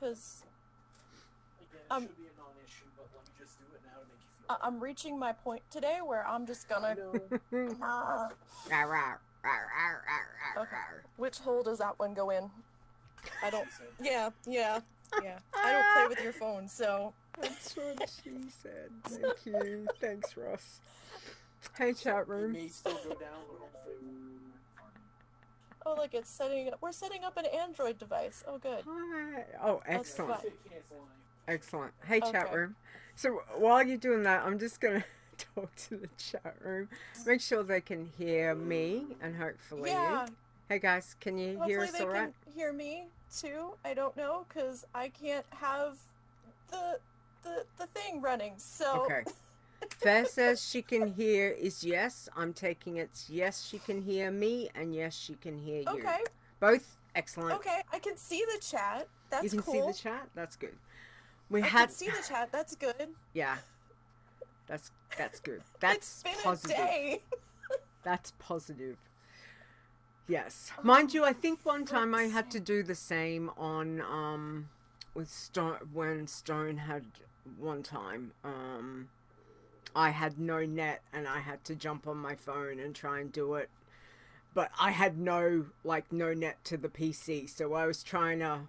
because Again, it should be a non-issue, but let me just do it now to make you feel I'm reaching my point today where I'm just gonna... Okay. Which hole does that one go in? I don't... Yeah. I don't play with your phone, so... That's what she said. Thank you. Thanks, Ross. Hey, chat room. It may still go down, but hopefully it won't. Oh, look, it's setting up... We're setting up an Android device. Oh, good. Hi. Oh, excellent. Excellent. Hey, chat Okay. room. So while you're doing that, I'm just going to talk to the chat room. Make sure they can hear me and hopefully Yeah. you. Hey, guys, can you hear us all right? Hopefully they can hear me, too. I don't know, because I can't have the thing running, so... Okay. Fair says she can hear is yes. I'm taking it's yes, she can hear me, and yes, she can hear you. Okay. Both excellent. Okay, I can see the chat. That's cool. You can see the chat? That's good. I can see the chat. That's good. Yeah. That's good. That's it's been positive. A day. That's positive. Yes. Mind you, I think one time I had to do the same on with Stone when Stone had one time. I had no net and I had to jump on my phone and try and do it. But I had no net to the PC, so I was trying to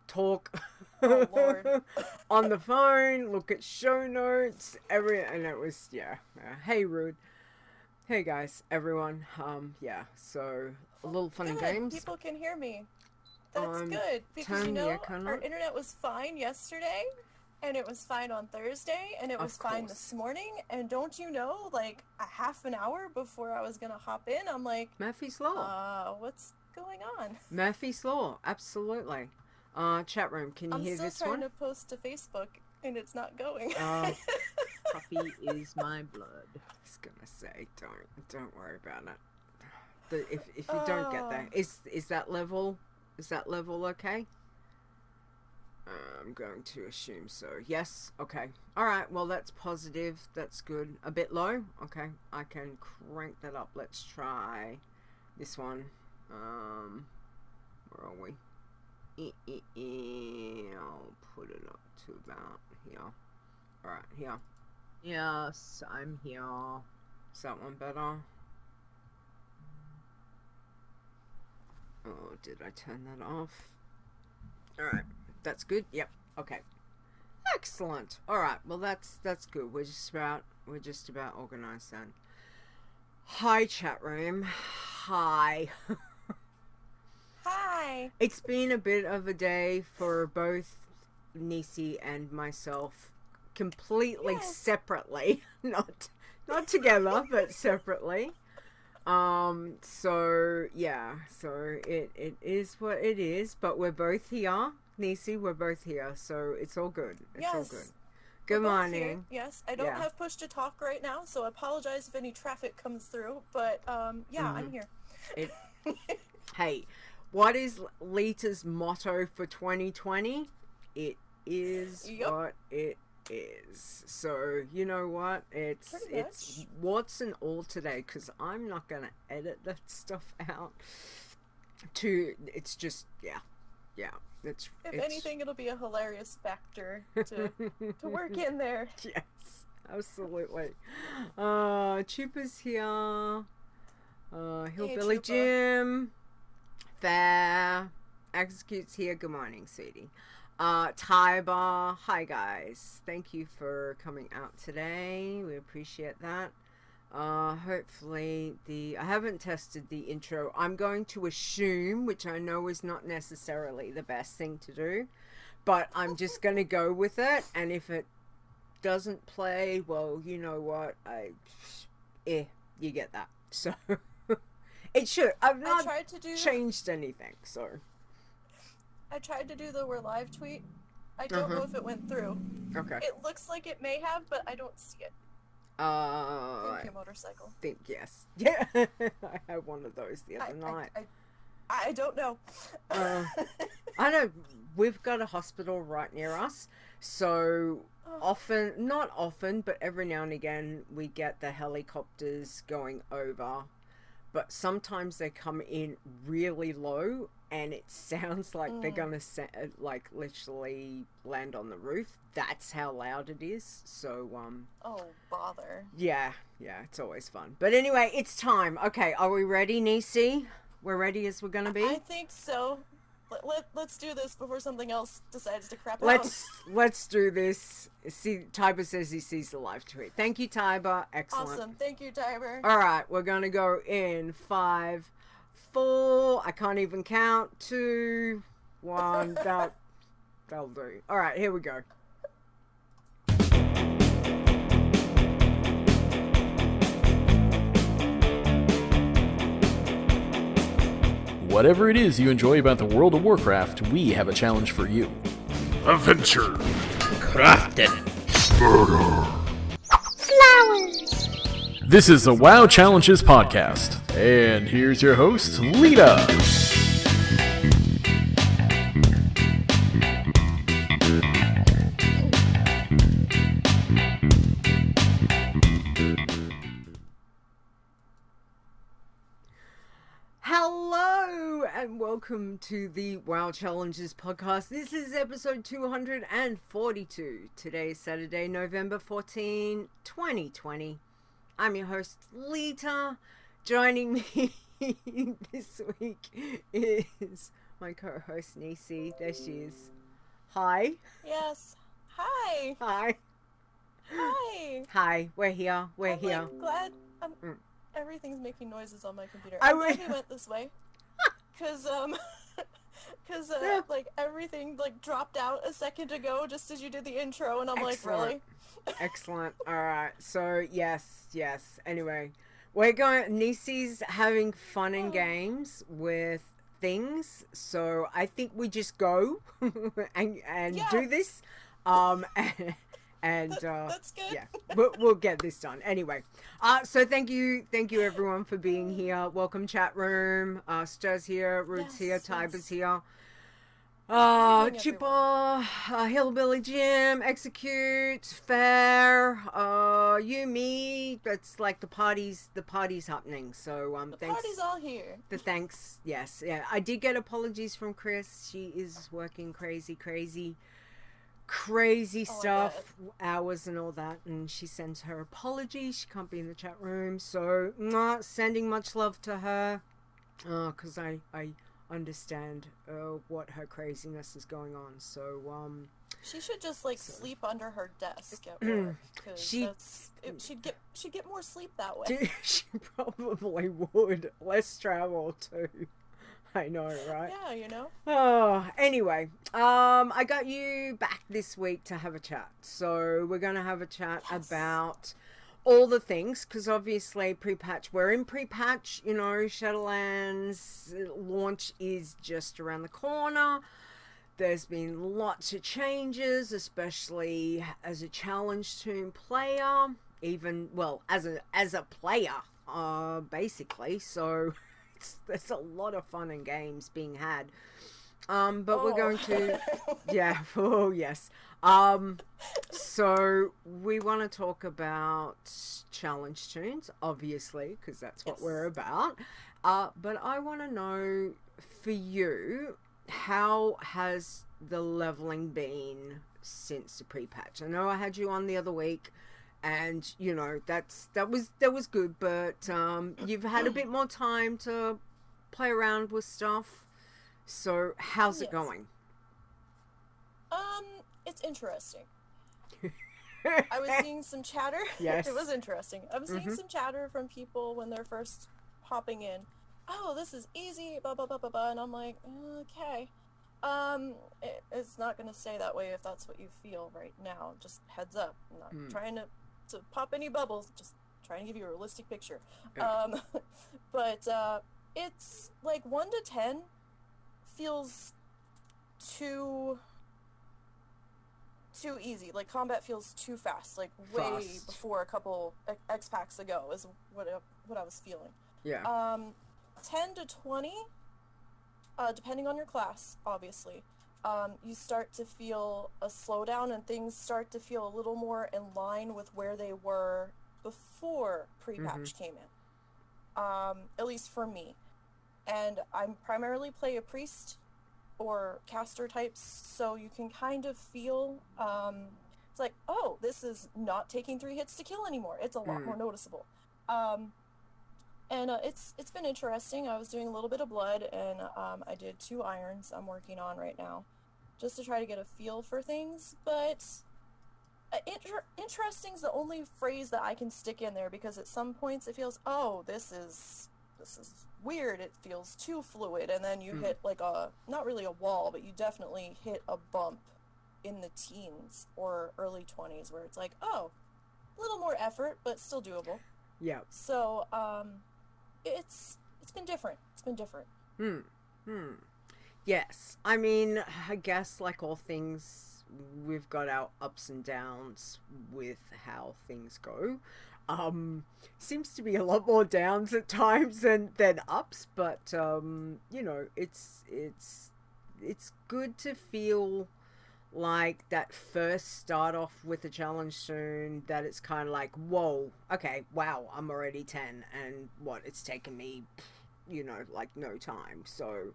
talk Oh, Lord. on the phone, look at show notes, and it was, yeah. Hey, Rude. Hey, guys, everyone. Yeah, so a little fun and Good. games. People can hear me. That's good, because, our internet was fine yesterday, and it was fine on Thursday, and it was fine this morning, and don't you know, like, a half an hour before I was gonna hop in, I'm like... Murphy's Law. What's going on? Murphy's Law, absolutely. Chat room, can you hear this one? I'm still trying to post to Facebook, and it's not going. Puppy is my blood. I was gonna say, don't worry about it. If you don't get that, is that level okay? I'm going to assume so. Yes. Okay. All right. Well, that's positive. That's good. A bit low. Okay. I can crank that up. Let's try this one. Where are we? I'll put it up to about here. All right. Here. Yes, I'm here. Is that one better? Oh, did I turn that off? All right. That's good. Yep. Okay. Excellent. All right. Well, that's good. We're just about organized then. Hi, chat room. Hi. Hi. It's been a bit of a day for both Nisey and myself, completely separately, not together, but separately. So yeah. So it is what it is. But we're both here. Nisey, we're both here, so it's all good. It's all good. Good morning. Yes, I don't have push to talk right now, so I apologize if any traffic comes through, but yeah, I'm here. Hey, what is Leeta's motto for 2020? It is what it is. So, you know what? It's warts and all today, because I'm not going to edit that stuff out. It's just, yeah. If anything, it'll be a hilarious factor to work in there. Yes, absolutely. Chupa's here. Hillbilly Jim. Fair. Execute's here. Good morning, sweetie. Tybar. Hi, guys. Thank you for coming out today. We appreciate that. Hopefully I haven't tested the intro. I'm going to assume, which I know is not necessarily the best thing to do, but I'm just going to go with it. And if it doesn't play, well, you know what? You get that. So it should. I've not changed anything. So I tried to do the "we're live" tweet. I don't know if it went through. Okay. It looks like it may have, but I don't see it. Thank you, motorcycle. Think yes. Yeah, I had one of those the other night. I don't know. I know we've got a hospital right near us, so not often, but every now and again we get the helicopters going over. but sometimes they come in really low and it sounds like they're gonna like literally land on the roof. That's how loud it is. So oh bother. Yeah, it's always fun. But anyway, it's time. Okay, are we ready, Nisey? We're ready as we're gonna be? I think so. Let's do this before something else decides to crap out. Let's do this. See, Tiber says he sees the live tweet. Thank you, Tiber. Excellent. Awesome. Thank you, Tiber. All right, we're gonna go in 5, 4. I can't even count. 2, 1. That'll do. All right, here we go. Whatever it is you enjoy about the World of Warcraft, we have a challenge for you. Adventure. Crafting. Flowers. This is the WoW Challenges podcast. And here's your host, Leeta. Hello and welcome to the WoW Challenges podcast. This is episode 242. Today is Saturday, November 14, 2020. I'm your host, Leeta. Joining me this week is my co-host, Nisey. There she is. Hi. Yes. Hi. Hi. Hi. Hi. We're here. We're I'm here. Like, glad. Everything's making noises on my computer. I'm glad we went this way. Cause like everything like dropped out a second ago just as you did the intro, and I'm Excellent. like, really? Excellent. All right. So yes. Anyway, we're going. Nisey's having fun in games with things, so I think we just go and do this. And that's good. Yeah, we'll get this done anyway. So thank you everyone for being here. Welcome chat room. Stur's here, Rude's here, Tiber's here. Chipper, Hillbilly Jim, Execute, Fair, you, me. That's like the party's happening. So the thanks. Party's all here. The thanks, yes, yeah. I did get apologies from Chris. She is working crazy stuff, hours and all that, and she sends her apologies. She can't be in the chat room, so not sending much love to her, because I understand what her craziness is going on. So she should just like sleep under her desk at work, because she'd get more sleep that way. She probably would. Less travel too. I know, right? Yeah, you know. Oh, anyway, I got you back this week to have a chat. So we're going to have a chat about all the things, because obviously pre-patch, we're in pre-patch, you know, Shadowlands launch is just around the corner. There's been lots of changes, especially as a challenge toon player, even, well, as a player, basically. So there's a lot of fun and games being had, but we're going to yes, so we want to talk about challenge toons, obviously, because that's what we're about, but I want to know, for you, how has the leveling been since the pre-patch? I know I had you on the other week, and you know that was good, but you've had a bit more time to play around with stuff. So how's it going? It's interesting. I was seeing some chatter. Yes, it was interesting. I was seeing some chatter from people when they're first hopping in. Oh, this is easy, blah blah blah blah blah, and I'm like, okay. It's not gonna stay that way if that's what you feel right now. Just heads up. I'm not trying to pop any bubbles, just trying to give you a realistic picture. But it's like 1 to 10 feels too easy. Like combat feels too fast, like way before a couple X packs ago is what I was feeling. 10 to 20, depending on your class, obviously, you start to feel a slowdown and things start to feel a little more in line with where they were before pre-patch came in. at least for me. And I primarily play a priest or caster types, so you can kind of feel, it's like, oh, this is not taking 3 hits to kill anymore. It's a lot more noticeable. And it's been interesting. I was doing a little bit of blood, and I did 2 irons I'm working on right now, just to try to get a feel for things. But interesting is the only phrase that I can stick in there, because at some points it feels, oh, this is weird. It feels too fluid, and then you hit like not really a wall, but you definitely hit a bump in the teens or early 20s where it's like, oh, a little more effort, but still doable. Yeah. So, it's been different. It's been different. Yes. I mean, I guess like all things, we've got our ups and downs with how things go. Seems to be a lot more downs at times than ups, but you know, it's good to feel like that first start off with a challenge soon, that it's kind of like, whoa, okay, wow, I'm already 10, and what, it's taken me, you know, like no time. So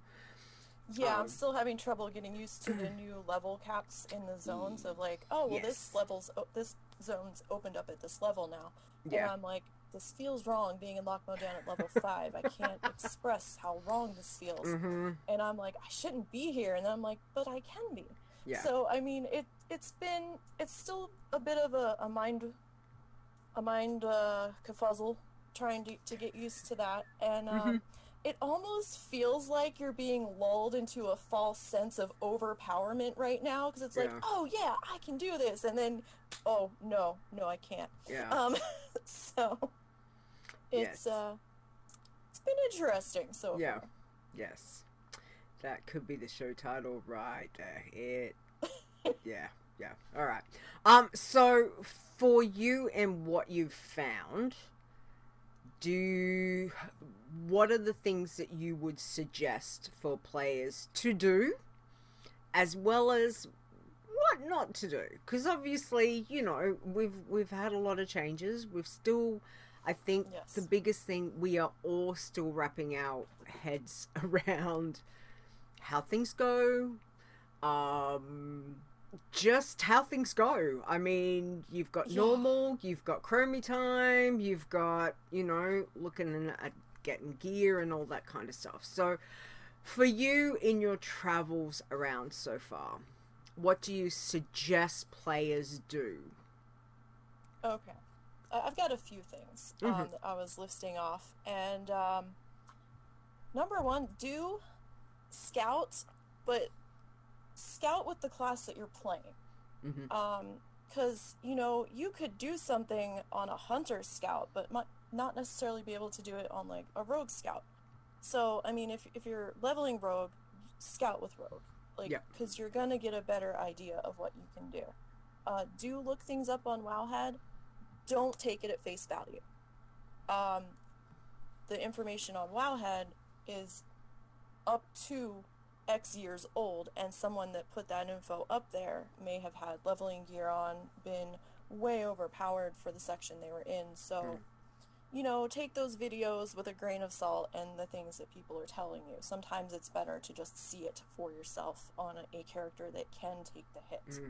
yeah, I'm still having trouble getting used to the new level caps in the zones of like, oh, well, yes. this zone's opened up at this level now. Yeah. And I'm like, this feels wrong being in lock mode down at level 5. I can't express how wrong this feels. And I'm like, I shouldn't be here. And then I'm like, but I can be. Yeah. So, I mean, it's still a bit of a mind kerfuzzle trying to get used to that. And it almost feels like you're being lulled into a false sense of overpowerment right now, because it's like, oh yeah, I can do this, and then, oh no, I can't. Yeah. So it's been interesting so far. Yes. That could be the show title right there. Yeah. All right. So for you and what you've found, what are the things that you would suggest for players to do, as well as what not to do? Because obviously, you know, we've had a lot of changes. We've still, I think, the biggest thing, we are all still wrapping our heads around how things go, just how things go. I mean, you've got normal, you've got chromie time, you've got, you know, looking at getting gear and all that kind of stuff. So for you in your travels around so far, what do you suggest players do? Okay. I've got a few things that I was listing off. And number 1, do scout, but scout with the class that you're playing. Because, you know, you could do something on a hunter scout, but might not necessarily be able to do it on like a rogue scout. So, I mean, if you're leveling rogue, scout with rogue. Like, because you're gonna get a better idea of what you can do. Do look things up on WoWhead. Don't take it at face value. The information on WoWhead is up to X years old, and someone that put that info up there may have had leveling gear on, been way overpowered for the section they were in. So, you know, take those videos with a grain of salt and the things that people are telling you. Sometimes it's better to just see it for yourself on a character that can take the hit.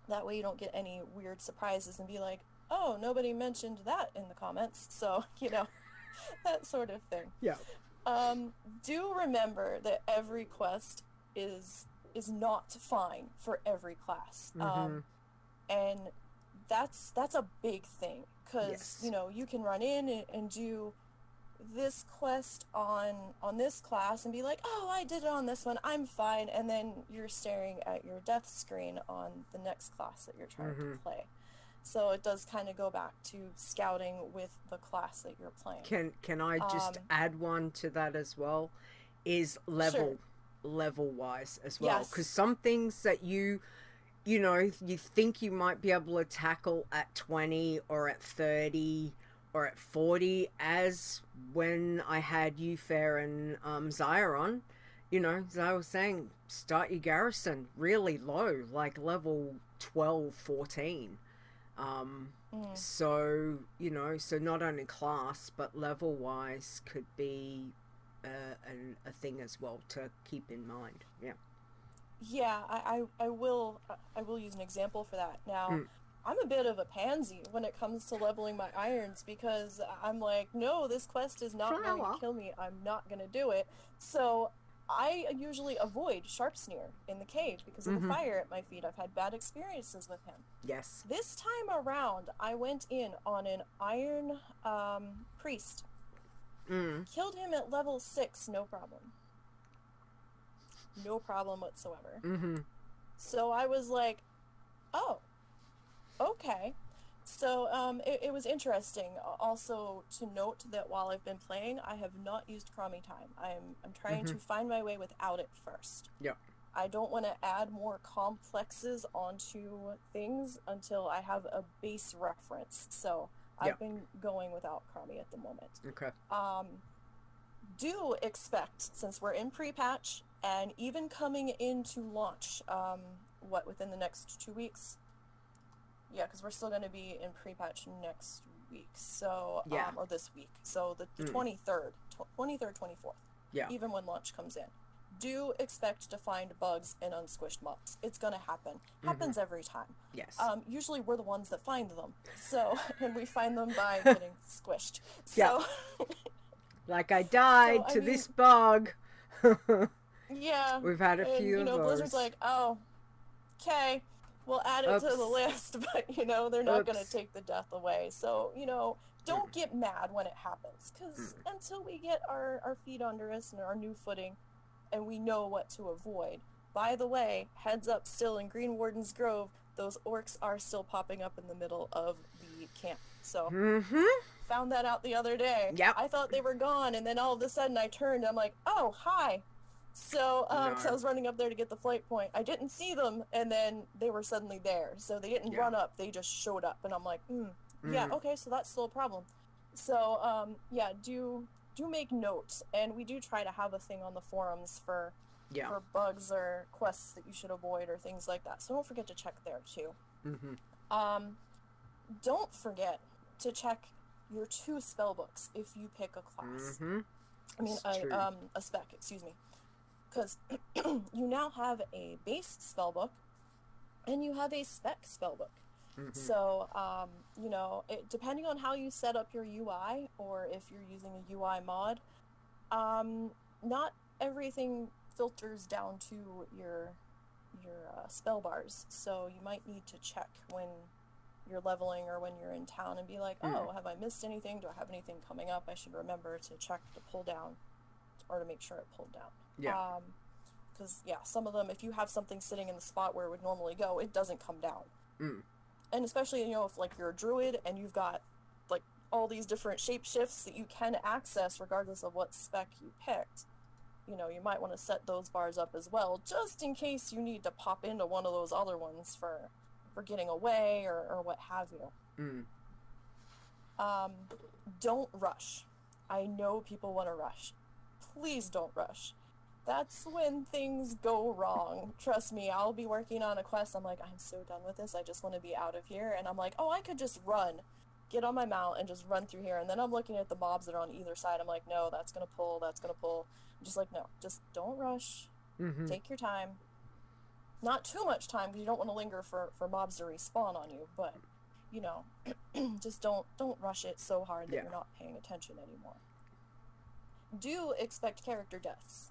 That way you don't get any weird surprises and be like, oh, nobody mentioned that in the comments. So, you know, that sort of thing. Yeah. Do remember that every quest is not fine for every class. And that's a big thing, because you know, you can run in and do this quest on this class and be like, oh, I did it on this one, I'm fine, and then you're staring at your death screen on the next class that you're trying to play. So it does kind of go back to scouting with the class that you're playing. Can I just add one to that as well? Is level wise as well, because some things that you know, you think you might be able to tackle at 20 or at 30 or at 40, as when I had you, Fair, and Zaya on, you know, as I was saying, start your garrison really low, like level 12, 14. So, you know, so not only class, but level-wise could be a thing as well to keep in mind. Yeah. Yeah, I will use an example for that. Now, I'm a bit of a pansy when it comes to leveling my irons because I'm like, no, this quest is not going to kill me. I'm not going to do it. So I usually avoid Sharpsneer in the cave because of the fire at my feet. I've had bad experiences with him. Yes. This time around, I went in on an iron priest. Killed him at level 6, no problem. No problem whatsoever. So I was like, oh, okay. So it was interesting also to note that while I've been playing, I have not used Crummy Time. I'm trying to find my way without it first. Yep. I don't want to add more complexes onto things until I have a base reference. So I've been going without Crummy at the moment. Okay. Do expect, since we're in pre-patch, and even coming into launch, within the next 2 weeks? Yeah, because we're still going to be in pre-patch next week, so, or this week. So the 23rd, 24th, even when launch comes in. Do expect to find bugs and unsquished mobs. It's going to happen. Happens every time. Yes. Usually we're the ones that find them, so, and we find them by getting squished. So... Like I died to this bug. Yeah. We've had a few of those. Blizzard's like, oh, okay, we'll add it to the list, but, they're not going to take the death away. So, don't get mad when it happens, because until we get our feet under us and our new footing, and we know what to avoid. By the way, heads up, still in Green Warden's Grove, those orcs are still popping up in the middle of the camp. So, found that out the other day. Yep. I thought they were gone, and then all of a sudden I turned, and I'm like, oh, hi. So, because I was running up there to get the flight point. I didn't see them, and then they were suddenly there. So they didn't run up, they just showed up, and I'm like, yeah, okay, so that's still a problem. So, do make notes, and we do try to have a thing on the forums for bugs or quests that you should avoid or things like that. So don't forget to check there, too. Don't forget to check your 2 spell books if you pick a class. I mean, a spec, excuse me. Because you now have a base spell book and you have a spec spell book. So, depending on how you set up your UI or if you're using a UI mod, not everything filters down to your spell bars. So you might need to check when you're leveling or when you're in town and be like, oh, have I missed anything? Do I have anything coming up? I should remember to check to pull down or to make sure it pulled down. Yeah. Because, some of them, if you have something sitting in the spot where it would normally go, it doesn't come down. And especially, if, like, you're a druid and you've got, like, all these different shape shifts that you can access regardless of what spec you picked, you might want to set those bars up as well, just in case you need to pop into one of those other ones for getting away or what have you. Don't rush. I know people want to rush. Please don't rush. That's when things go wrong. Trust me, I'll be working on a quest. I'm like, I'm so done with this. I just want to be out of here. And I'm like, oh, I could just run. Get on my mount and just run through here. And then I'm looking at the mobs that are on either side. I'm like, no, that's going to pull. That's going to pull. I'm just like, no, just don't rush. Take your time. Not too much time because you don't want to linger for mobs to respawn on you. But, just don't rush it so hard that you're not paying attention anymore. Do expect character deaths.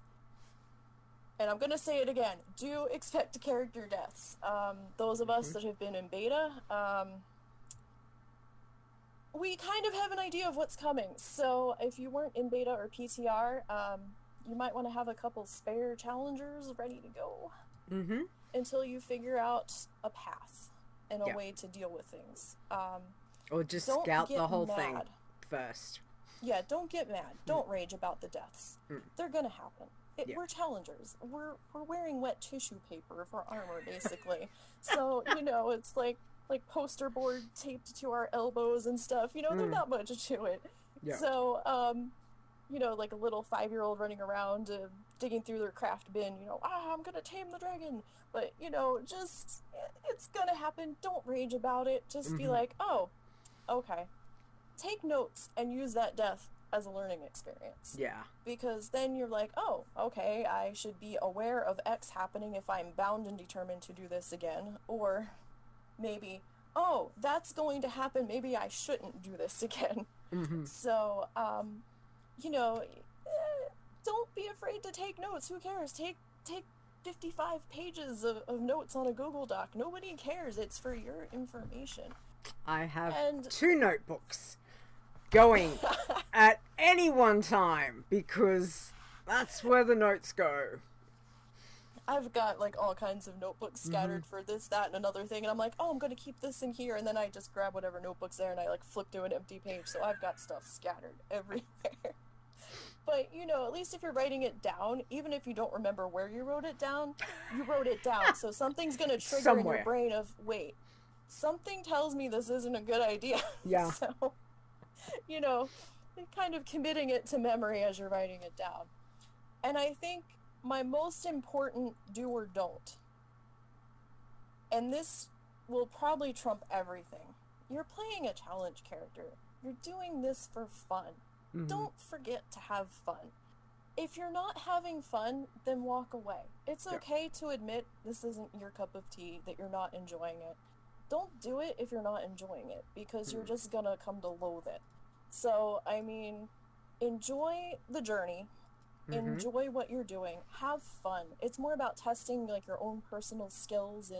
And I'm going to say it again. Do expect character deaths. Those of us that have been in beta, we kind of have an idea of what's coming. So if you weren't in beta or PTR, you might want to have a couple spare challengers ready to go. Until you figure out a path and a way to deal with things. Or just scout the whole thing first. Yeah, don't get mad. Don't rage about the deaths. They're going to happen. We're challengers. We're wearing wet tissue paper for armor, basically. So, it's like poster board taped to our elbows and stuff. There's not much to it. Yeah. So, you know, like a little 5-year-old running around digging through their craft bin, you know, I'm gonna tame the dragon. But, you know, just, it's gonna happen. Don't rage about it. Just be like, oh, okay. Take notes and use that death as a learning experience. Yeah. Because then you're like, oh, okay, I should be aware of X happening if I'm bound and determined to do this again. Or maybe, oh, that's going to happen. Maybe I shouldn't do this again. So, you know, don't be afraid to take notes. Who cares? Take 55 pages of notes on a Google Doc. Nobody cares. It's for your information. I have 2 notebooks going at any one time because that's where the notes go. I've got like all kinds of notebooks scattered for this, that, and another thing, and I'm like, oh, I'm gonna keep this in here, and then I just grab whatever notebook's there and I like flip to an empty page, so I've got stuff scattered everywhere. But, you know, at least if you're writing it down, even if you don't remember where you wrote it down, you wrote it down, so something's gonna trigger in your brain of, wait, something tells me this isn't a good idea. Yeah. So, you know, kind of committing it to memory as you're writing it down. And I think my most important do or don't, and this will probably trump everything, you're playing a challenge character. You're doing this for fun. Don't forget to have fun. If you're not having fun, then walk away. It's okay to admit this isn't your cup of tea, that you're not enjoying it. Don't do it if you're not enjoying it, because you're just gonna come to loathe it. So, I mean, enjoy the journey. Enjoy what you're doing. Have fun. It's more about testing, like, your own personal skills,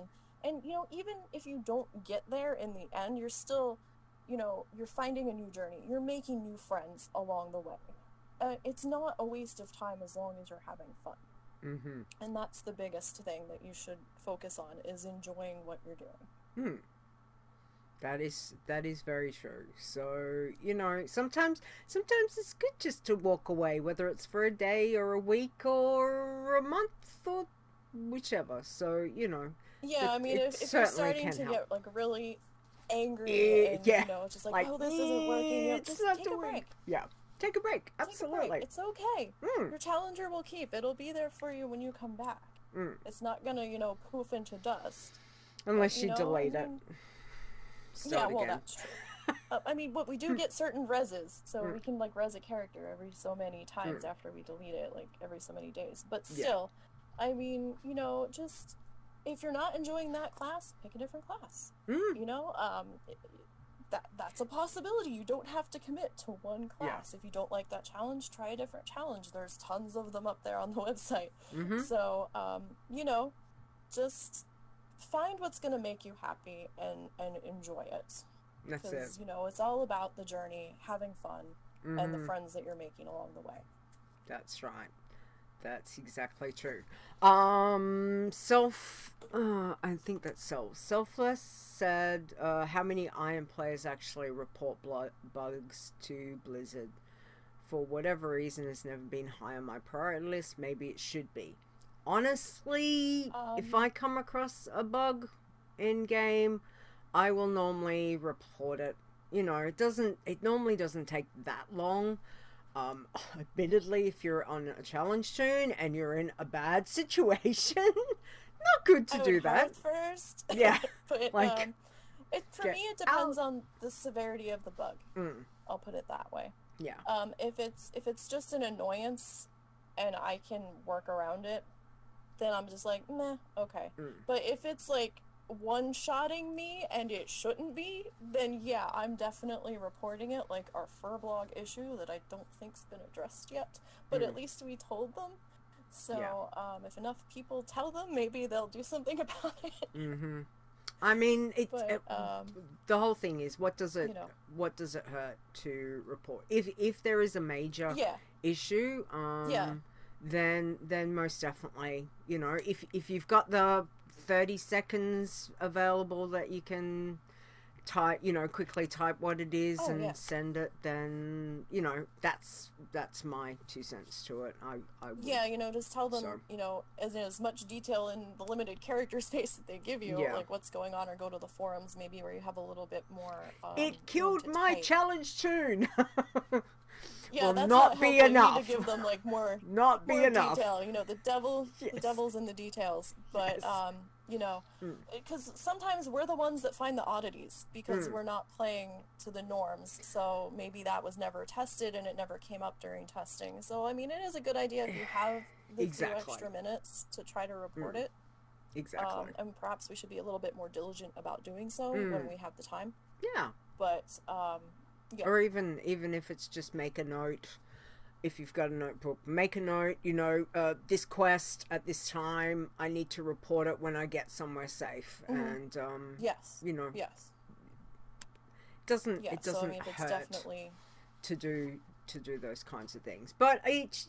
and you know, even if you don't get there in the end, you're still, you know, you're finding a new journey. You're making new friends along the way. It's not a waste of time as long as you're having fun. And that's the biggest thing that you should focus on, is enjoying what you're doing. That is very true. So, you know, sometimes it's good just to walk away, whether it's for a day or a week or a month or whichever. So, you know. Yeah, I mean, if you're starting to get like really angry and, you know, just like, oh, this isn't working, you know, just take a break. Yeah, take a break. Absolutely. Take a break. It's okay. Your challenger will keep. It'll be there for you when you come back. It's not gonna, you know, poof into dust. Unless you delete it. Yeah, well, that's true. I mean, we do get certain reses, so we can, like, res a character every so many times after we delete it, like, every so many days. But still, I mean, you know, just, if you're not enjoying that class, pick a different class. You know, that's a possibility. You don't have to commit to one class. If you don't like that challenge, try a different challenge. There's tons of them up there on the website. So, you know, just find what's going to make you happy and enjoy it. That's it. Because, you know, it's all about the journey, having fun, and the friends that you're making along the way. That's right. That's exactly true. I think that's Selfless said, how many Iron players actually report bugs to Blizzard? For whatever reason, it's never been high on my priority list. Maybe it should be. Honestly, if I come across a bug in game, I will normally report it. You know, it normally doesn't take that long. Admittedly, if you're on a challenge toon and you're in a bad situation, not good to do that. First. Yeah. But, like, for me, it depends on the severity of the bug. I'll put it that way. Yeah. If it's just an annoyance and I can work around it, then I'm just like, meh, okay. But if it's like one-shotting me and it shouldn't be, then yeah, I'm definitely reporting it, like our Furblog issue that I don't think's been addressed yet, but at least we told them. So if enough people tell them, maybe they'll do something about it. I mean, the whole thing is, what does it hurt to report? If there is a major issue, then most definitely, you know, if you've got the 30 seconds available that you can quickly type what it is and yeah. send it, then, that's my 2 cents to it. I would. Yeah, just tell them, as much detail in the limited character space that they give you, like what's going on, or go to the forums maybe where you have a little bit more, it killed my challenge tune. Yeah, will that's not be helpful. enough. You need to give them like more, not be enough. Detail. The devil's in the details. But yes. because sometimes we're the ones that find the oddities because we're not playing to the norms. So maybe that was never tested and it never came up during testing. So I mean, it is a good idea if you have the few extra minutes to try to report it. Exactly. And perhaps we should be a little bit more diligent about doing so when we have the time. Yeah. But yeah. Or even if it's just make a note. If you've got a notebook, make a note, this quest at this time, I need to report it when I get somewhere safe. And, yes. Yes. It doesn't it's hurt definitely... to do those kinds of things. But each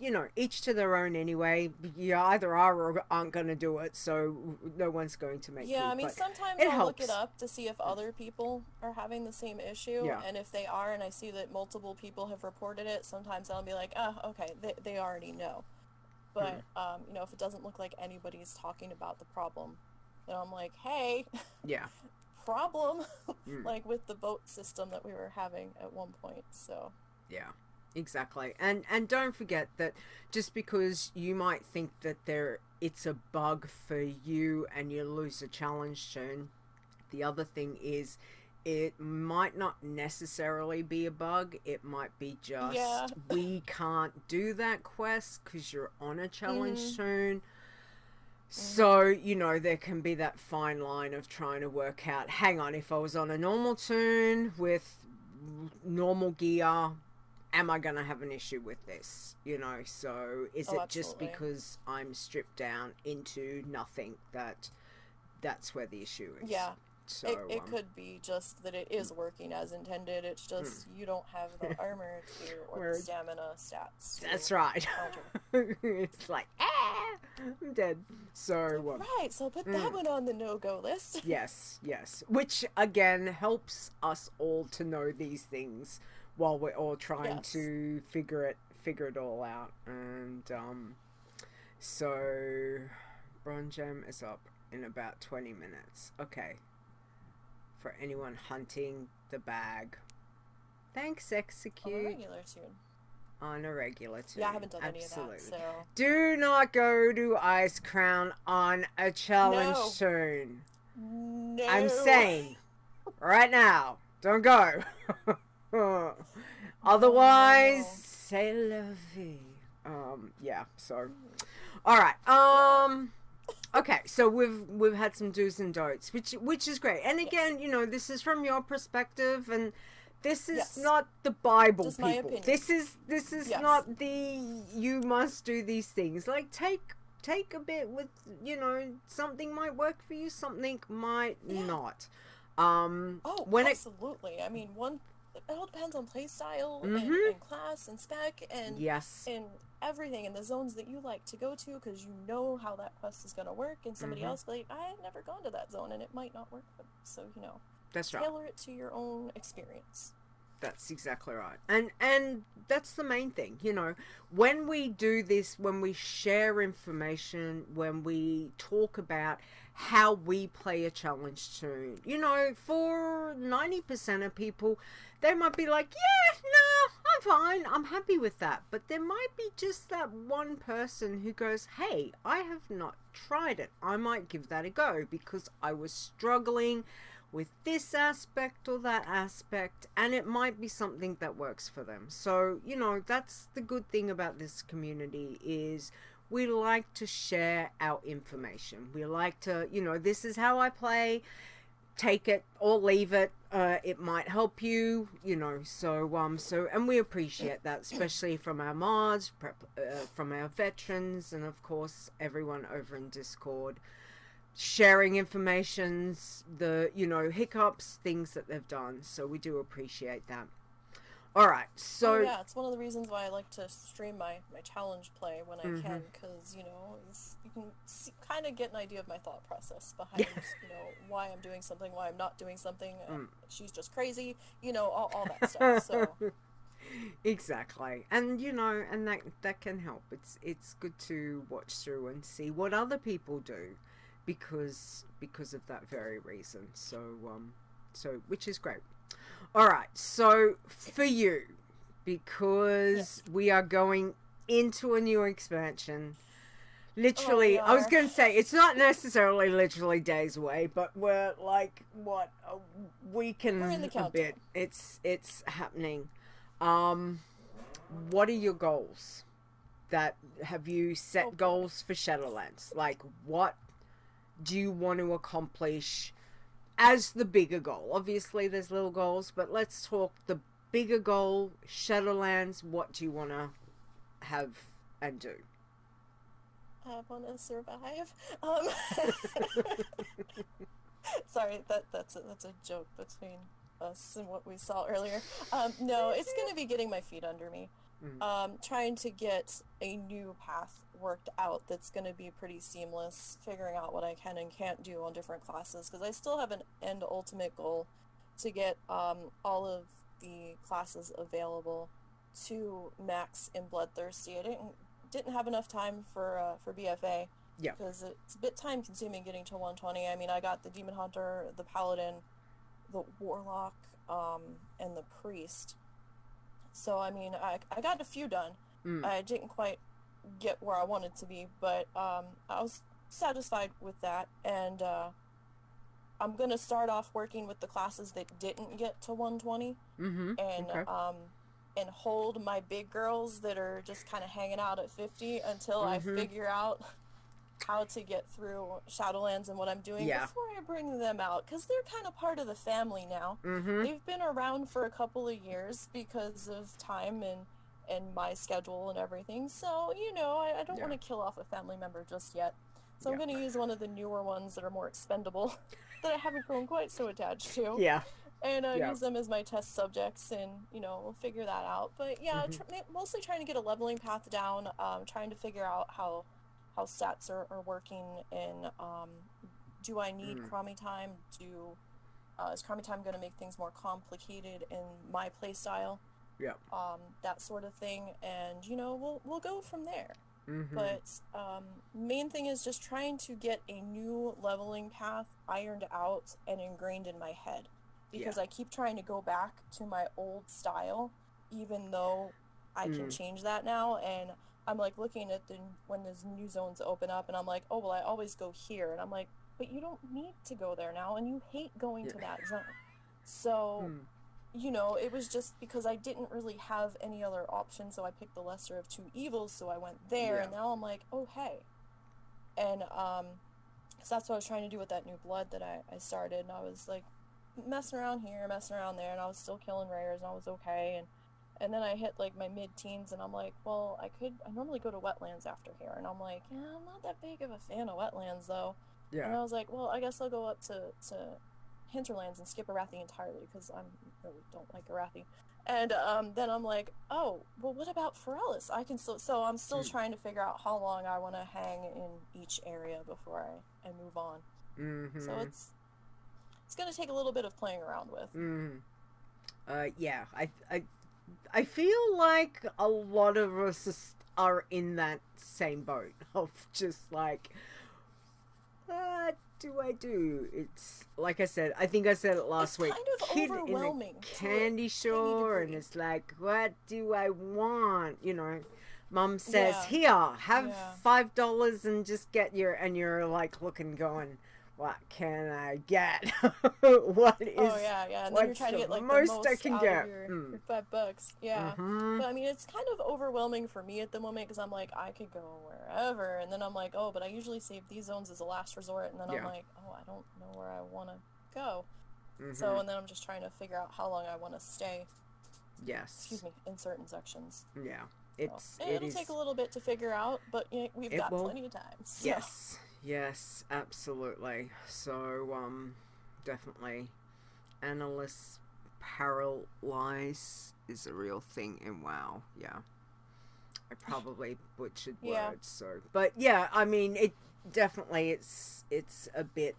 to their own anyway. You either are or aren't going to do it, so no one's going to make you. Yeah, I mean, sometimes I'll look it up to see if other people are having the same issue, and if they are, and I see that multiple people have reported it, sometimes I'll be like, oh, okay, they already know. But, if it doesn't look like anybody's talking about the problem, then I'm like, hey, problem, like with the boat system that we were having at one point, so... Yeah. Exactly. And don't forget that just because you might think that it's a bug for you and you lose a challenge turn, the other thing is it might not necessarily be a bug. It might be just we can't do that quest because you're on a challenge turn. So, there can be that fine line of trying to work out, hang on, if I was on a normal turn with normal gear, am I going to have an issue with this? So is it just because I'm stripped down into nothing that's where the issue is? Yeah. So it could be just that it is working as intended. It's just you don't have the armor or the stamina stats. That's right. It's like, I'm dead. So right. So put that one on the no-go list. Yes. Which again helps us all to know these things while we're all trying to figure it all out. And so Bronze Gem is up in about 20 minutes. Okay. For anyone hunting the bag. Thanks, Execute. On a regular tune. On a regular tune. Yeah, I haven't done any of that, so... Do not go to Ice Crown on a challenge tune. No. I'm saying, right now, don't go. Otherwise, c'est la vie. So all right. Okay, so we've had some do's and don'ts, which is great. And again, this is from your perspective, and this is not the Bible, just people. This is not the you must do these things. Like take a bit with something might work for you, something might not. Absolutely. I mean, it all depends on play style and class and spec and and everything, and the zones that you like to go to, because you know how that quest is going to work, and somebody else like, I've never gone to that zone and it might not work for them. So that's right. Tailor it to your own experience. That's exactly right. And that's the main thing, when we do this, when we share information, when we talk about how we play a challenge tune, for 90% of people, they might be like, I'm fine, I'm happy with that. But there might be just that one person who goes, hey, I have not tried it. I might give that a go because I was struggling with this aspect or that aspect, and it might be something that works for them. So, that's the good thing about this community is we like to share our information. We like to, this is how I play. Take it or leave it. It might help you, so and we appreciate that, especially from our mods, from our veterans, and of course everyone over in Discord, sharing informations, the hiccups, things that they've done. So we do appreciate that. All right, so yeah, it's one of the reasons why I like to stream my challenge play when I can, because, you know, you can kind of get an idea of my thought process behind, you know, why I'm doing something, why I'm not doing something. She's just crazy, you know, all that stuff. So exactly, and you know, and that can help. It's good to watch through and see what other people do, because of that very reason. So which is great. All right, so for you, because we are going into a new expansion, literally, I was going to say, it's not necessarily literally days away, but we're like, what, a week and a bit. It's happening. What are your goals? Have you set goals for Shadowlands? Like, what do you want to accomplish as the bigger goal? Obviously, there's little goals, but let's talk the bigger goal, Shadowlands. What do you want to have and do? I want to survive. Sorry, that's a joke between us and what we saw earlier. No, it's going to be getting my feet under me. Trying to get a new path worked out that's going to be pretty seamless, figuring out what I can and can't do on different classes, because I still have an end ultimate goal to get all of the classes available to max in Bloodthirsty. I didn't have enough time for BFA, because it's a bit time consuming getting to 120. I mean, I got the Demon Hunter, the Paladin, the Warlock, and the Priest. So, I mean, I got a few done. I didn't quite get where I wanted to be, but I was satisfied with that. And I'm going to start off working with the classes that didn't get to 120. And hold my big girls that are just kind of hanging out at 50 until I figure out how to get through Shadowlands and what I'm doing before I bring them out, because they're kind of part of the family now. They've been around for a couple of years because of time and my schedule and everything, so, you know, I don't want to kill off a family member just yet. So I'm going to use one of the newer ones that are more expendable that I haven't grown quite so attached to. And use them as my test subjects, and, you know, we'll figure that out. But yeah, mostly trying to get a leveling path down, trying to figure out how stats are working, and do I need Crommy time? Is Crommy time going to make things more complicated in my playstyle? That sort of thing, and, you know, we'll go from there. But main thing is just trying to get a new leveling path ironed out and ingrained in my head, because I keep trying to go back to my old style, even though I can change that now. And I'm like looking at when those new zones open up, and I'm like, oh, well, I always go here, and I'm like, but you don't need to go there now, and you hate going to that zone. So you know, it was just because I didn't really have any other option, so I picked the lesser of two evils, so I went there, and now I'm like, oh, hey. And so that's what I was trying to do with that new blood that I started, and I was like messing around here, messing around there, and I was still killing rares, and I was okay. And then I hit like my mid-teens, and I'm like, well, I normally go to wetlands after here, and I'm like, yeah, I'm not that big of a fan of wetlands, though. And I was like, well, I guess I'll go up to Hinterlands and skip Arathi entirely, because I really don't like Arathi. And then I'm like, oh, well, what about Forellis? I can still, so I'm still trying to figure out how long I want to hang in each area before I move on. So it's going to take a little bit of playing around with. Yeah, I feel like a lot of us are in that same boat of just like, what do I do? It's like I said, I think I said it last week. It's kind of overwhelming. In a candy store, and it's like, what do I want? You know, Mum says, here, have $5 and just get and you're like looking, going, what can I get? What is? Oh yeah. And then you're trying to get like the most I can get. Your $5. Yeah. But I mean, it's kind of overwhelming for me at the moment, because I'm like, I could go wherever, and then I'm like, oh, but I usually save these zones as a last resort, and then I'm like, oh, I don't know where I want to go. So, and then I'm just trying to figure out how long I want to stay. Excuse me, in certain sections. It'll take a little bit to figure out, but we've got plenty of time. So. Yes, absolutely. So, definitely analysts paralyze is a real thing in WoW. Yeah. I probably butchered words, so. But yeah, I mean, it definitely, it's a bit.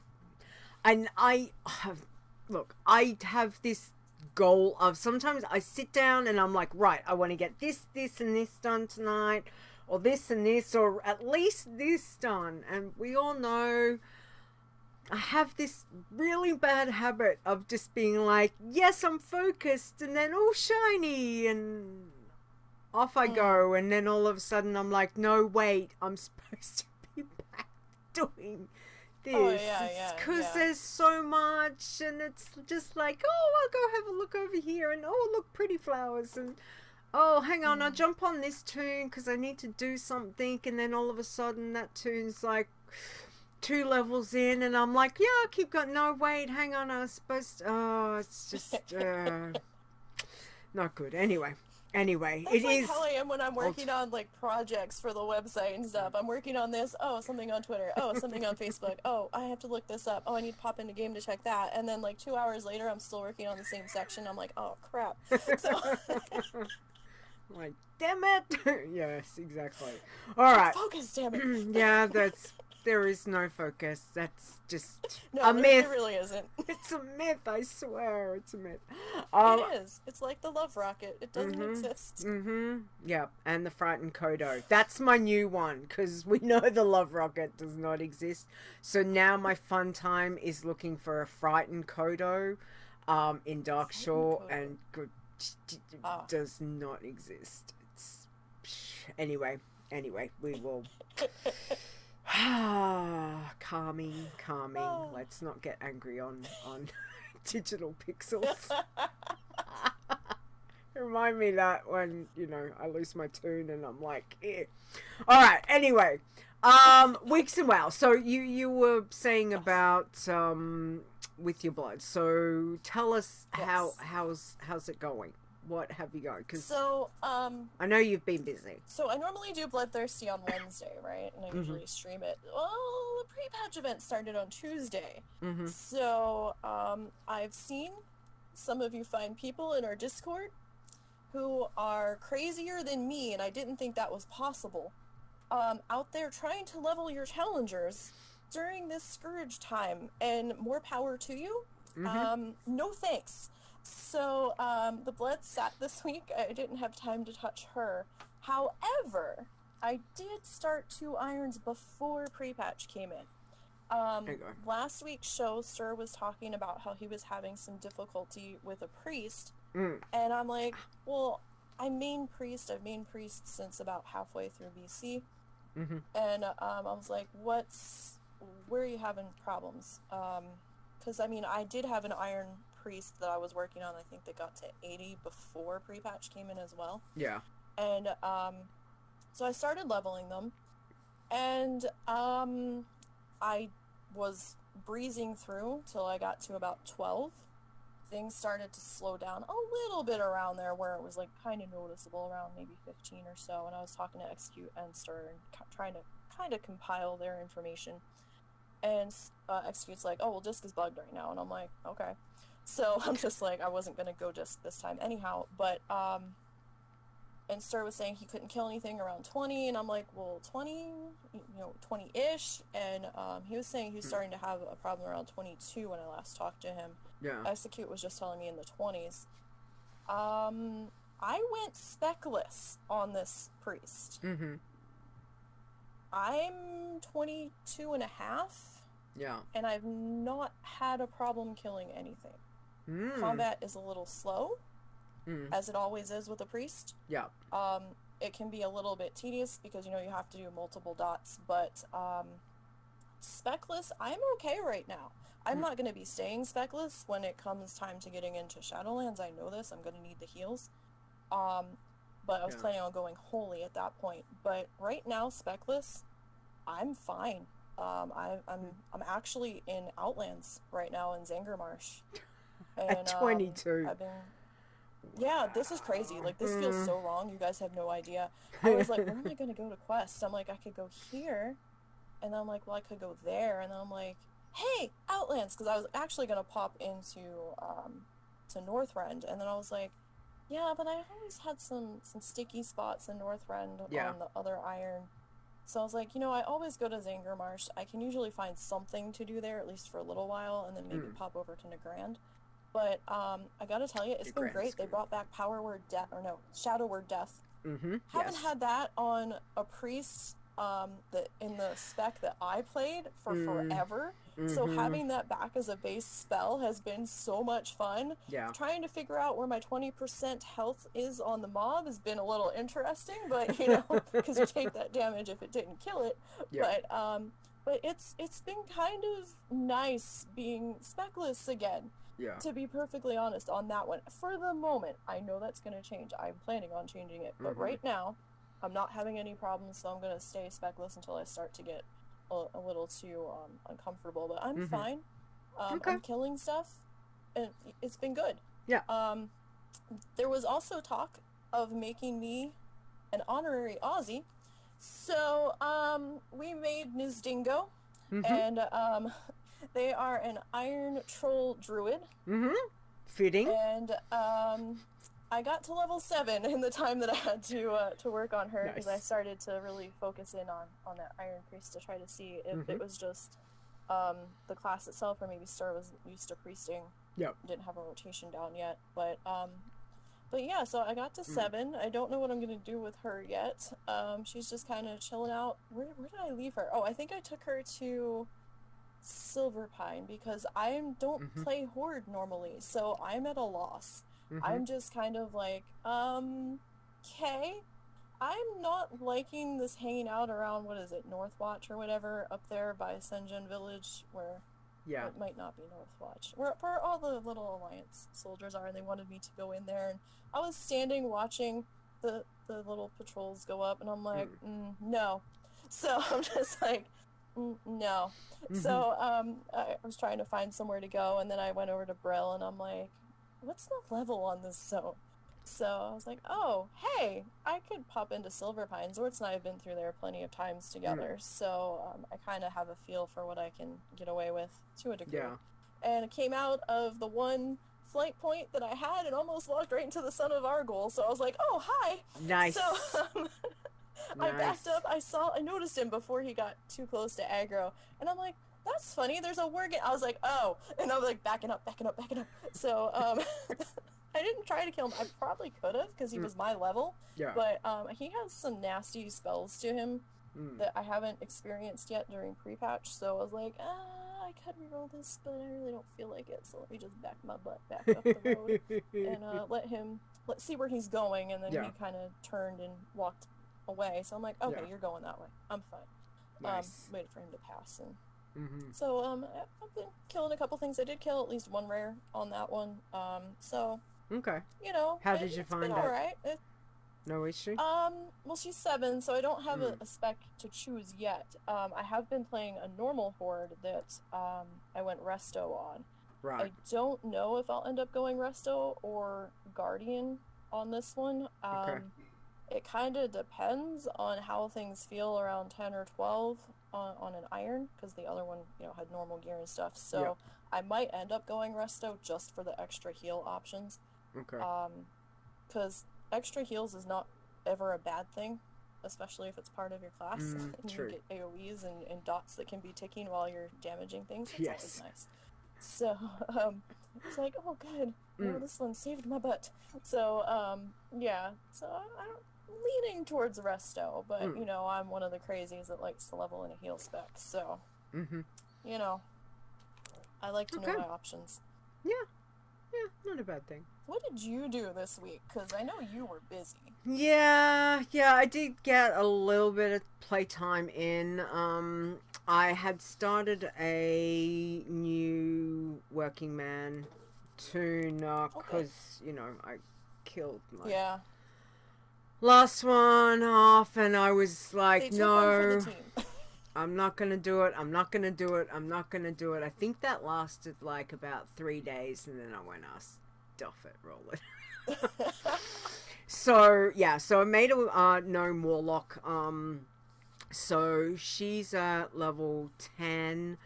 And I have this goal of, sometimes I sit down and I'm like, right, I want to get this, and this done tonight, or this and this, or at least this done. And we all know I have this really bad habit of just being like, yes, I'm focused, and then all shiny, and off I go. And then all of a sudden I'm like, no, wait, I'm supposed to be back doing this. Oh, yeah, because there's so much, and it's just like, oh, I'll go have a look over here, and oh, look, pretty flowers, and oh, hang on, I'll jump on this toon because I need to do something. And then all of a sudden that toon's like 2 levels in, and I'm like, yeah, I'll keep going. No, wait, hang on, I was supposed to... Oh, it's just not good. Anyway, That's like how I am when I'm working on like projects for the website and stuff. I'm working on this. Oh, something on Twitter. Oh, something on Facebook. Oh, I have to look this up. Oh, I need to pop into game to check that. And then like 2 hours later, I'm still working on the same section. I'm like, oh crap. So like, damn it. Yes, exactly. All right. Focus, damn it. Yeah, there is no focus. That's just a myth. It really isn't. It's a myth, I swear. It's a myth. It is. It's like the love rocket. It doesn't exist. Yeah, and the frightened Kodo. That's my new one, because we know the love rocket does not exist. So now my fun time is looking for a frightened Kodo in Darkshore, and does not exist. It's anyway, we will... calming. Let's not get angry on digital pixels. Remind me that when, I lose my toon and I'm like, eh. All right, anyway, weeks and WoW. So you were saying about with your blood. So tell us how's it going? What have you got? So, I know you've been busy. So I normally do Bloodthirsty on Wednesday, right? And I usually stream it. Well, the pre-patch event started on Tuesday. So, I've seen some of you fine people in our Discord who are crazier than me, and I didn't think that was possible, out there trying to level your challengers during this Scourge time, and more power to you. No thanks. So, the blood sat this week. I didn't have time to touch her. However, I did start 2 irons before pre-patch came in. Last week's show, Sir was talking about how he was having some difficulty with a priest. And I'm like, well, I've main priest since about halfway through BC. And I was like, where are you having problems? Because, I mean, I did have an iron priest that I was working on. I think they got to 80 before pre-patch came in as well. Yeah. And so I started leveling them, and I was breezing through till I got to about 12. Things started to slow down a little bit around there, where it was like kind of noticeable around maybe 15 or so. And I was talking to Execute and Stir and trying to kind of compile their information. And Execute's like, oh, well, Disc is bugged right now. And I'm like, okay. So I'm just like, I wasn't going to go Disc this time anyhow. But, and Sir was saying he couldn't kill anything around 20. And I'm like, well, 20, 20-ish. And he was saying he was starting to have a problem around 22 when I last talked to him. Yeah. Execute was just telling me in the 20s. I went specless on this priest. I'm 22 and a half. Yeah. And I've not had a problem killing anything. Combat is a little slow, as it always is with a priest. Yeah. It can be a little bit tedious because, you have to do multiple dots, but specless, I'm okay right now. I'm not going to be staying specless when it comes time to getting into Shadowlands. I know this. I'm going to need the heals. But I was planning on going holy at that point. But right now, specless, I'm fine. I'm actually in Outlands right now in Zangermarsh. And, at 22. Yeah, this is crazy. Like, this feels so wrong. You guys have no idea. I was like, where am I going to go to quest? I'm like, I could go here. And then I'm like, well, I could go there. And then I'm like, hey, Outlands. Because I was actually going to pop into to Northrend, and then I was like, yeah, but I always had some sticky spots in Northrend on the other iron. So I was like, I always go to Zangermarsh. I can usually find something to do there, at least for a little while, and then maybe pop over to Nagrand. But I gotta tell you, it's been great. They brought back Shadow Word Death. Haven't had that on a priest in the spec that I played for forever. So having that back as a base spell has been so much fun. Yeah. Trying to figure out where my 20% health is on the mob has been a little interesting, but because you take that damage if it didn't kill it. Yeah. But it's been kind of nice being specless again. Yeah. To be perfectly honest on that one. For the moment, I know that's going to change. I'm planning on changing it, but right now, I'm not having any problems, so I'm going to stay specless until I start to get a little too uncomfortable, but I'm fine. I'm killing stuff, and it's been good. Yeah. There was also talk of making me an honorary Aussie, so we made Nizdingo, and they are an Iron Troll Druid. Fitting. And I got to level 7 in the time that I had to work on her, because I started to really focus in on that Iron Priest to try to see if it was just the class itself, or maybe Star was used to priesting. Yep. Didn't have a rotation down yet, but yeah, so I got to 7. I don't know what I'm gonna do with her yet. She's just kind of chilling out. Where did I leave her? Oh, I think I took her to Silverpine, because I don't play Horde normally, so I'm at a loss. I'm just kind of like, okay. I'm not liking this hanging out around, what is it, Northwatch or whatever, up there by Senjin Village, where it might not be Northwatch, where all the little Alliance soldiers are, and they wanted me to go in there, and I was standing watching the little patrols go up, and I'm like, no. So I'm just like, no. So I was trying to find somewhere to go, and then I went over to Brill, and I'm like, what's the level on this zone? So I was like, oh, hey, I could pop into Silverpine. Zortz and I have been through there plenty of times together, so I kind of have a feel for what I can get away with to a degree. Yeah. And it came out of the one flight point that I had and almost walked right into the Son of Argol, so I was like, oh, hi! Nice. So I backed up, I noticed him before he got too close to aggro, and I'm like, that's funny, there's a Worgen. I was like, oh, and I was like, backing up. So, I didn't try to kill him. I probably could have, because he was my level. Yeah. But he has some nasty spells to him that I haven't experienced yet during pre-patch, so I was like, I could reroll this, but I really don't feel like it, so let me just back my butt back up the road and let's see where he's going, and then he kind of turned and walked away, so I'm like, okay, you're going that way. I'm fine. Nice. Waited for him to pass, and so I've been killing a couple things. I did kill at least one rare on that one. So okay. How did you find it? All right. No issue. Well, she's 7, so I don't have a spec to choose yet. I have been playing a normal horde that I went resto on. Right. I don't know if I'll end up going resto or guardian on this one. Okay. It kind of depends on how things feel around 10 or 12 on an iron, because the other one, had normal gear and stuff. So I might end up going resto just for the extra heal options. Okay. Because extra heals is not ever a bad thing, especially if it's part of your class. And true. You get AoEs and dots that can be ticking while you're damaging things. It's always nice. So it's like, oh good, this one saved my butt. So so I'm leaning towards resto, but I'm one of the crazies that likes to level in a heal spec, so I like to know my options. Yeah, not a bad thing. What did you do this week? Because I know you were busy. Yeah, I did get a little bit of playtime in. I had started a new Working Man tune, because, I killed my last one off, and I was like, no, I'm not gonna do it. I think that lasted like about 3 days, and then I went, stuff it, roll it. So I made a gnome warlock. So she's at level 10.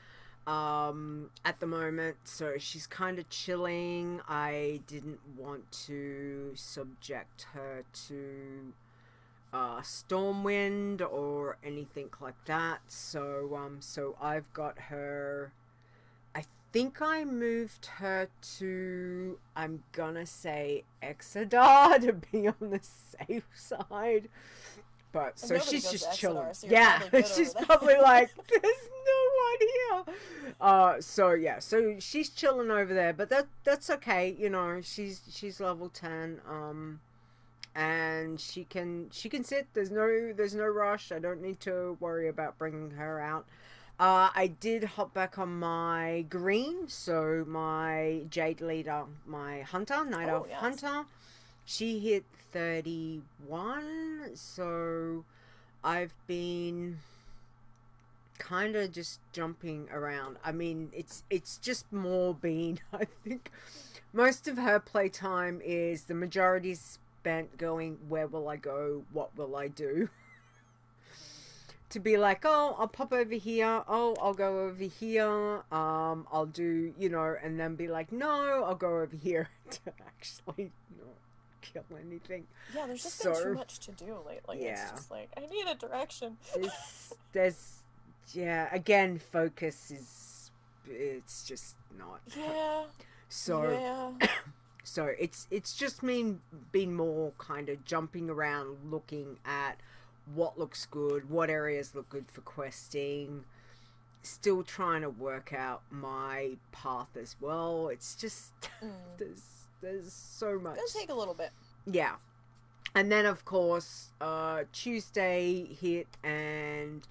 at the moment, so she's kind of chilling. I didn't want to subject her to Stormwind or anything like that, so I've got her. I think I moved her to, I'm gonna say, Exodar to be on the safe side. But so she's just chilling. So yeah, she's probably like, there's no one here. So she's chilling over there, but that's okay. You know, she's level 10. And she can sit. There's no rush. I don't need to worry about bringing her out. I did hop back on my green, so my Jade Leader, my Hunter, Night Elf Hunter, she hit 31, so I've been kind of just jumping around. I mean, it's just more been, I think, most of her playtime is the majority spent going, where will I go, what will I do? To be like, oh, I'll pop over here, oh, I'll go over here, I'll do, you know, and then be like, no, I'll go over here to actually not kill anything. Yeah, there's just been too much to do lately. Yeah. It's just like, I need a direction. Again, focus is, it's just not. Yeah. So it's just been more kind of jumping around, looking at what looks good, what areas look good for questing, still trying to work out my path as well. It's just there's so much. It's gonna take a little bit. Yeah. And then of course Tuesday hit and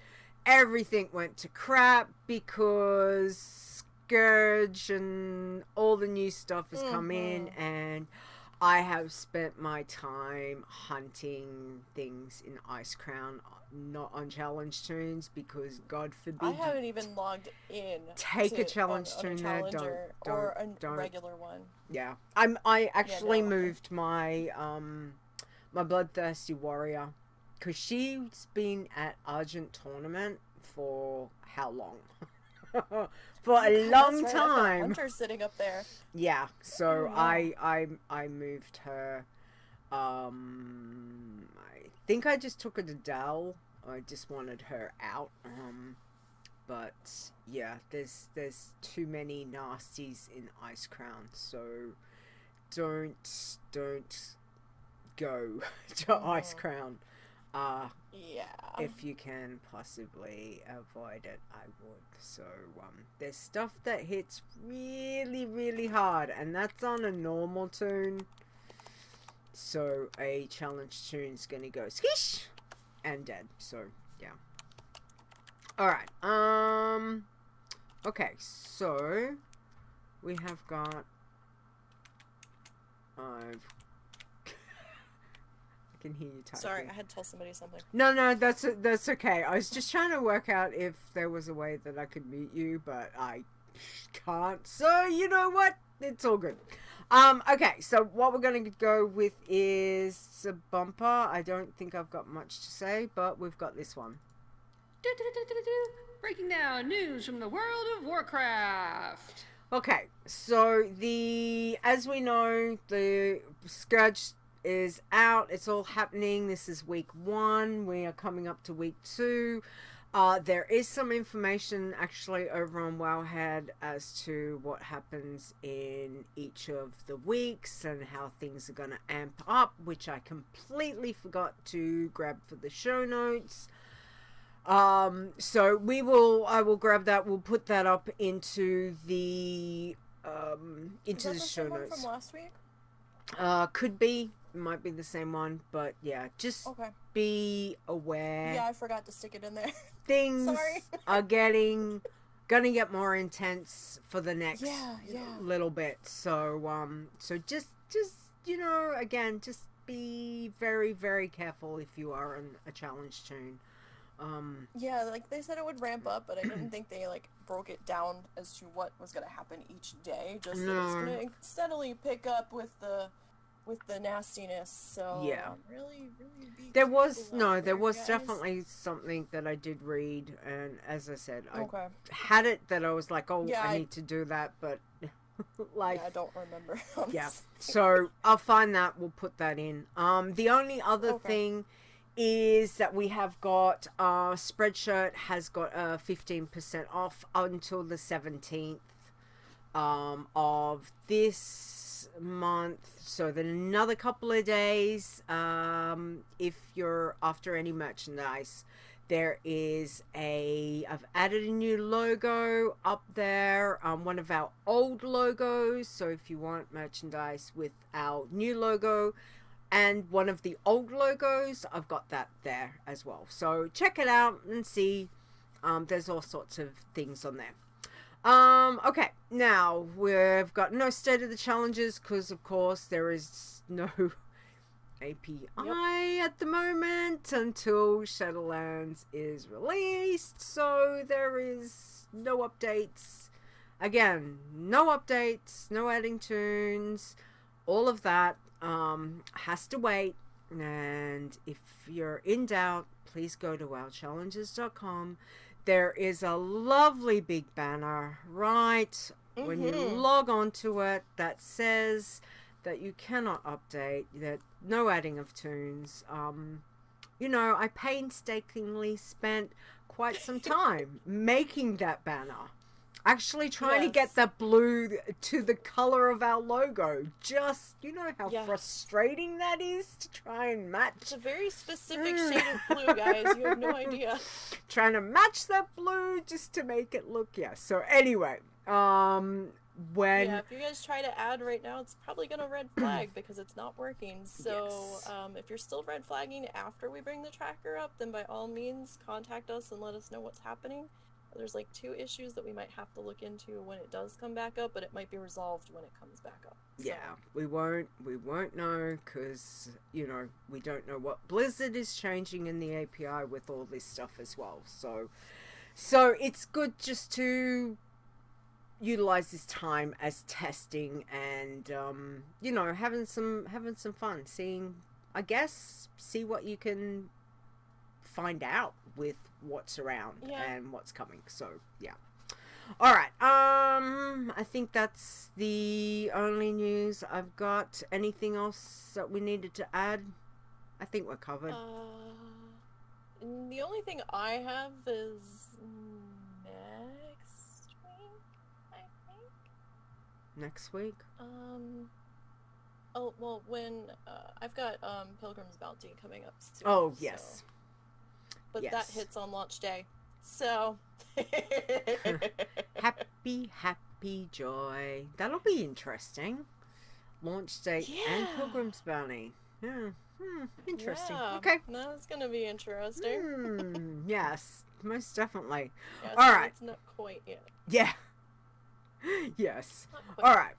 everything went to crap because Scourge and all the new stuff has come in, and I have spent my time hunting things in Ice Crown, not on challenge tunes, because God forbid I haven't even logged in. Take a challenge tune there, or a regular one. Yeah, I actually moved my my Bloodthirsty Warrior, because she's been at Argent Tournament for how long? For a long time. Hunter's sitting up there. Yeah, so I moved her. I think I just took her to Dell. I just wanted her out. But yeah, there's too many nasties in Ice Crown, so don't go to Ice Crown. If you can possibly avoid it, I would. So there's stuff that hits really, really hard, and that's on a normal tune. So a challenge tune's gonna go skish and dead. So yeah. Alright, okay, so we have got I can hear you typing. Sorry, I had to tell somebody something. No, that's okay. I was just trying to work out if there was a way that I could mute you, but I can't. So you know what? It's all good. Okay, so what we're gonna go with is a bumper. I don't think I've got much to say, but we've got this one. Breaking down news from the world of Warcraft. Okay, so as we know, the Scourge is out. It's all happening. This is week 1. We are coming up to week 2. There is some information actually over on Wowhead as to what happens in each of the weeks and how things are going to amp up, which I completely forgot to grab for the show notes. So I will grab that. We'll put that up into the show notes. From last week? Could be. Might be the same one, but yeah, just be aware. Yeah, I forgot to stick it in there. Things are gonna get more intense for the next little bit. So just you know, again, just be very, very careful if you are in a challenge tune. Yeah, like they said it would ramp up, but I didn't think they like broke it down as to what was gonna happen each day. Just that it's gonna steadily pick up with the with the nastiness. So yeah, really be there was careful out there was guys. definitely something that I did read, and as I said, I Okay. had it that I was like, oh, Yeah, I need to do that, but life. Yeah, I don't remember. Yeah, so I'll find that. We'll put that in. The only other thing is that we have got Spreadshirt has got 15% off until the 17th of this month. So then another couple of days. If you're after any merchandise, there is I've added a new logo up there, one of our old logos. So if you want merchandise with our new logo and one of the old logos, I've got that there as well. So check it out and see. There's all sorts of things on there. Okay, now we've got no state of the challenges because of course there is no API at the moment until Shadowlands is released, so there is no updates. Again, no updates, no adding tunes, all of that has to wait. And if you're in doubt, please go to wowchallenges.com. There is a lovely big banner right when you log on to it that says that you cannot update, that no adding of tunes. You know, I painstakingly spent quite some time making that banner. Actually trying to get that blue to the color of our logo. Just, you know how frustrating that is to try and match. It's a very specific shade of blue, guys. You have no idea. Trying to match that blue just to make it look, So anyway, if you guys try to add right now, it's probably gonna red flag because it's not working. So if you're still red flagging after we bring the tracker up, then by all means contact us and let us know what's happening. There's like 2 issues that we might have to look into when it does come back up, but it might be resolved when it comes back up. So. Yeah, we won't know because, you know, we don't know what Blizzard is changing in the API with all this stuff as well. So it's good just to utilize this time as testing and you know, having some fun, see what you can find out with what's around and what's coming. So all right, I think that's the only news I've got. Anything else that we needed to add? I think we're covered. The only thing I have is next week, I think. Next week? Oh, well, when I've got Pilgrim's Bounty coming up soon. Oh, yes. But that hits on launch day, so happy joy. That'll be interesting. Launch date and Pilgrim's Bounty. Interesting. Okay, that's gonna be interesting. Yes, most definitely. All right, it's not quite yet. Yeah. Yes. All right.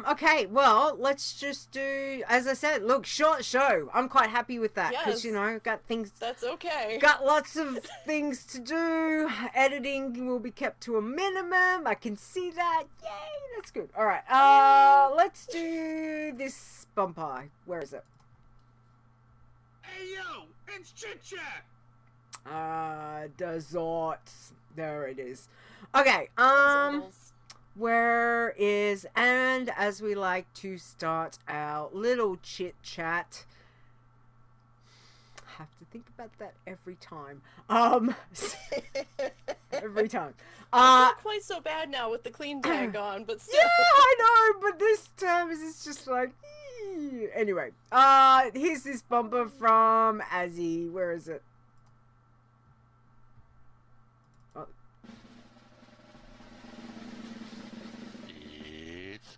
Okay, well, let's just do, as I said, look, short show. I'm quite happy with that because, you know, got things. That's okay. Got lots of things to do. Editing will be kept to a minimum. I can see that. Yay, that's good. All right. Let's do this bumper. Where is it? Hey, yo, it's Chit Chat. Desserts. There it is. Okay. Where is, and as we like to start our little chit chat, I have to think about that every time. Every time. It's not quite so bad now with the clean tag on, but still. Yeah, I know, but this time it's just like, anyway. Here's this bumper from Azzy. Where is it?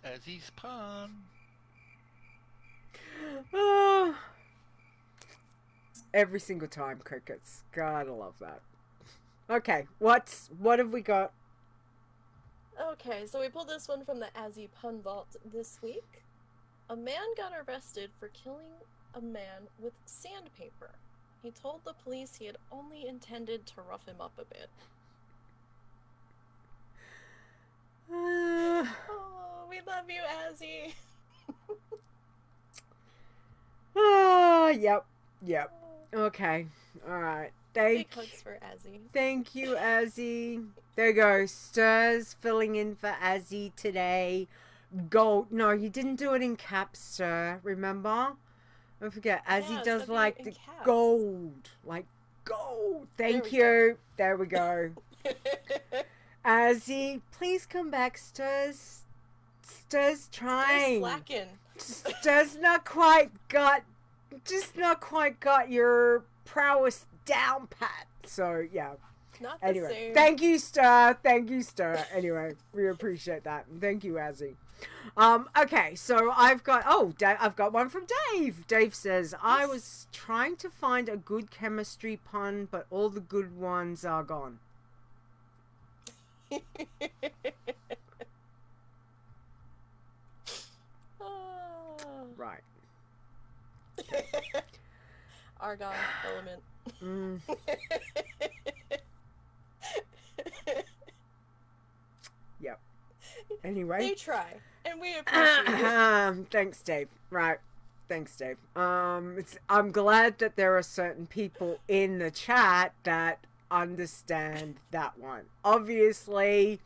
Azzy's pun. Every single time, crickets. Gotta love that. Okay, what have we got? Okay, so we pulled this one from the Azzy Pun Vault this week. A man got arrested for killing a man with sandpaper. He told the police he had only intended to rough him up a bit. Oh, we love you, Azzy. Yep. Okay. All right. Big hugs for Azzy. Thank you, Azzy. There you go. Stirs filling in for Azzy today. Gold. No, you didn't do it in caps, sir. Remember? Don't forget, Azzy does like the gold. Like gold. Thank you. There we go. Azzy, please come back, Stirs. Stirs trying. Stirs not quite got your prowess down pat. So yeah. Not the anyway, same. Thank you, Star. Anyway, we appreciate that. Thank you, Azzy. Okay, so I've got one from Dave. Dave says, I was trying to find a good chemistry pun, but all the good ones are gone. Right. Argon element. Yep. Anyway. They try. And we appreciate it. Thanks, Dave. Right. Thanks, Dave. I'm glad that there are certain people in the chat that understand that one. Obviously,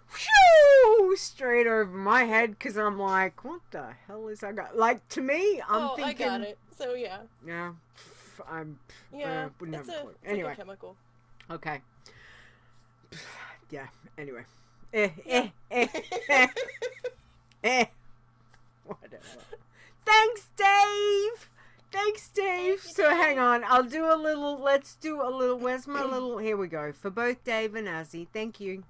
whew, straight over my head, because I'm like, what the hell is I got? Like, to me, I'm thinking... I got it. So, yeah. Yeah. Wouldn't have a clue. Anyway. Like a chemical. Okay. Yeah, anyway. Whatever. Thanks, Dave. So hang on. Let's do a little, where's my little, here we go. For both Dave and Azzy. Thank you.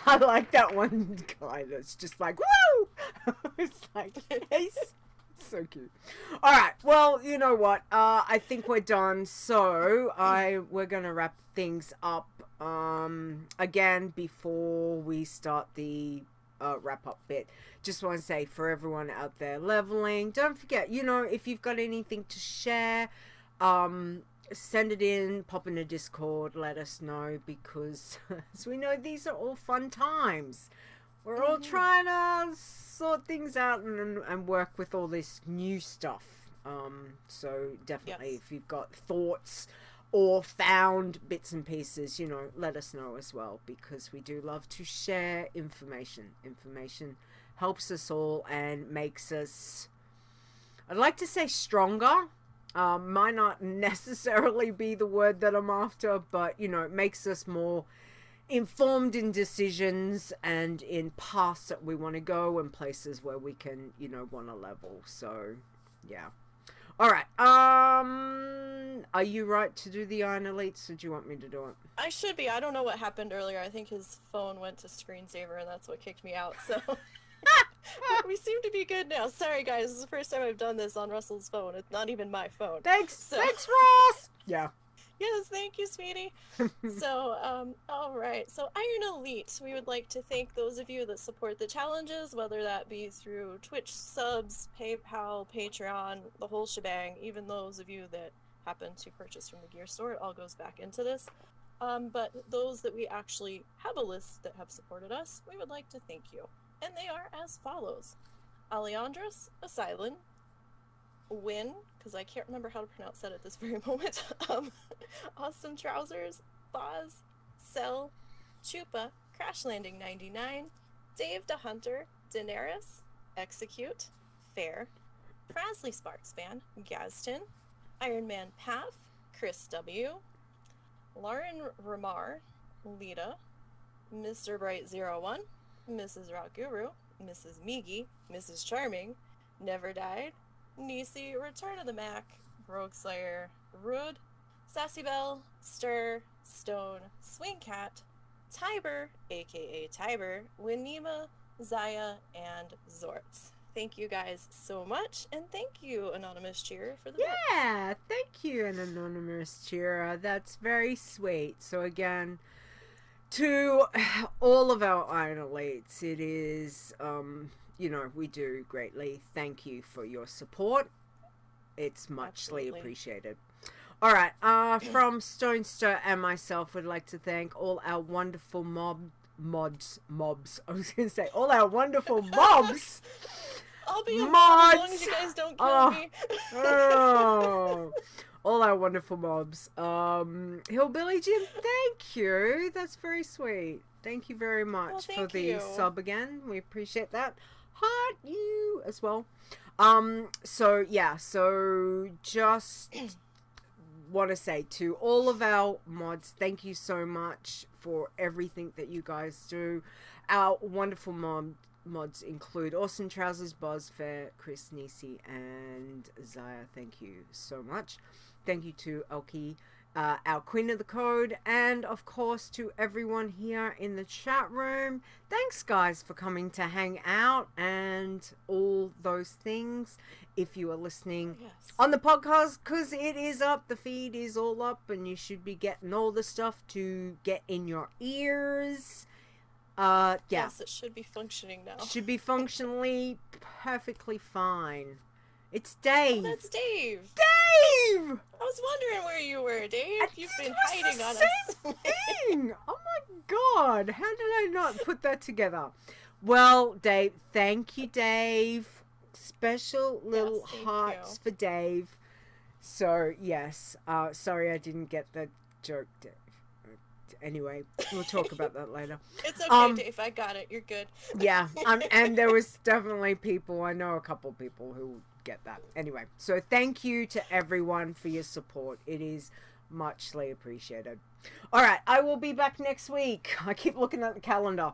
I like that one guy that's just like, woo! It's like, yes. So cute. All right. Well, you know what? I think we're done. So we're gonna wrap things up. Again, before we start the wrap up bit, just want to say for everyone out there leveling, don't forget. If you've got anything to share, send it in. Pop in a Discord. Let us know, because as we know, these are all fun times. We're all trying to sort things out and work with all this new stuff. So definitely, if you've got thoughts or found bits and pieces, let us know as well, because we do love to share information. Information helps us all and makes us, I'd like to say, stronger. Might not necessarily be the word that I'm after, but, it makes us more informed in decisions and in paths that we want to go and places where we can, want to level. So, yeah. All right. Are you right to do the Iron Elites, or do you want me to do it? I should be. I don't know what happened earlier. I think his phone went to screensaver, and that's what kicked me out. So we seem to be good now. Sorry, guys. This is the first time I've done this on Russell's phone. It's not even my phone. Thanks, Ross. Yeah. Yes, thank you, sweetie. So, all right. So, Iron Elite, we would like to thank those of you that support the challenges, whether that be through Twitch subs, PayPal, Patreon, the whole shebang, even those of you that happen to purchase from the gear store. It all goes back into this. But those that we actually have a list that have supported us, we would like to thank you. And they are as follows. Alejandros, Asylum, Win, because I can't remember how to pronounce that at this very moment. Awesome Trousers, Boz, Cell, Chupa, Crash Landing 99, Dave the Hunter, Daenerys, Execute, Fair, Prasley Sparks Fan, Gazton, Iron Man Path, Chris W, Lauren Ramar, Leeta, Mr. Bright 01, Mrs. Rock Guru, Mrs. Migi, Mrs. Charming, Never Died, Nisey, Return of the Mac, Rogue Slayer, Rude, Sassy Bell, Stir, Stone, Swing Cat, Tiber, aka Tiber, Winima, Zaya, and Zorts. Thank you guys so much, and thank you, Anonymous Cheer, for the Yeah, thank you, an Anonymous Cheer. That's very sweet. So again, to all of our Iron Elites, it is, we do greatly thank you for your support. It's muchly appreciated. All right, from Stonester and myself, would like to thank all our wonderful mobs. I was going to say all our wonderful mobs. I'll be a mob as long as you guys don't kill me. All our wonderful mobs. Hillbilly Jim, thank you. That's very sweet. Thank you very much for the sub again. We appreciate that. Heart you as well. So just want to say to all of our mods, thank you so much for everything that you guys do. Our wonderful mods include Awesome Trousers, Buzz, Fair, Chris, Nisey, and Zaya. Thank you so much. Thank you to Elkie, our Queen of the Code, and of course to everyone here in the chat room. Thanks guys for coming to hang out and all those things. If you are listening on the podcast, because it is up, the feed is all up, and you should be getting all the stuff to get in your ears. Yes, it should be functioning now. Should be functionally perfectly fine. It's Dave. Oh, that's Dave. Dave! I was wondering where you were, Dave. You've been hiding on us. Thing. Oh my god, how did I not put that together? Well, Dave, thank you, Dave. Special little hearts for Dave. So, yes. Sorry I didn't get the joke, Dave. Anyway, we'll talk about that later. It's okay, Dave. I got it. You're good. Yeah, and there was definitely people, I know a couple people who get that. Anyway, so thank you to everyone for your support. It is muchly appreciated. All right, I will be back next week. I keep looking at the calendar,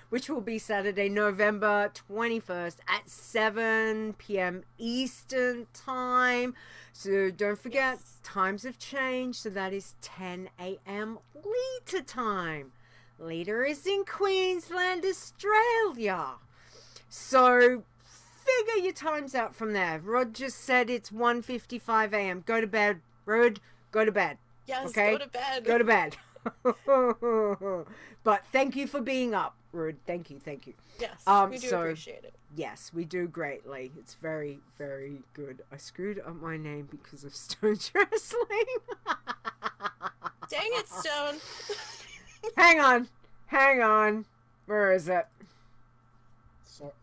which will be Saturday, November 21st at 7 p.m. Eastern Time. So don't forget, times have changed, so that is 10 a.m. Leeta time. Leeta is in Queensland, Australia. So figure your times out from there. Rod just said it's 1:55 a.m. Go to bed, Rod. Go to bed. Yes, okay? Go to bed. Go to bed. But thank you for being up, Rod. Thank you. Yes, we do appreciate it. Yes, we do greatly. It's very, very good. I screwed up my name because of Stone Wrestling. Dang it, Stone. Hang on. Where is it?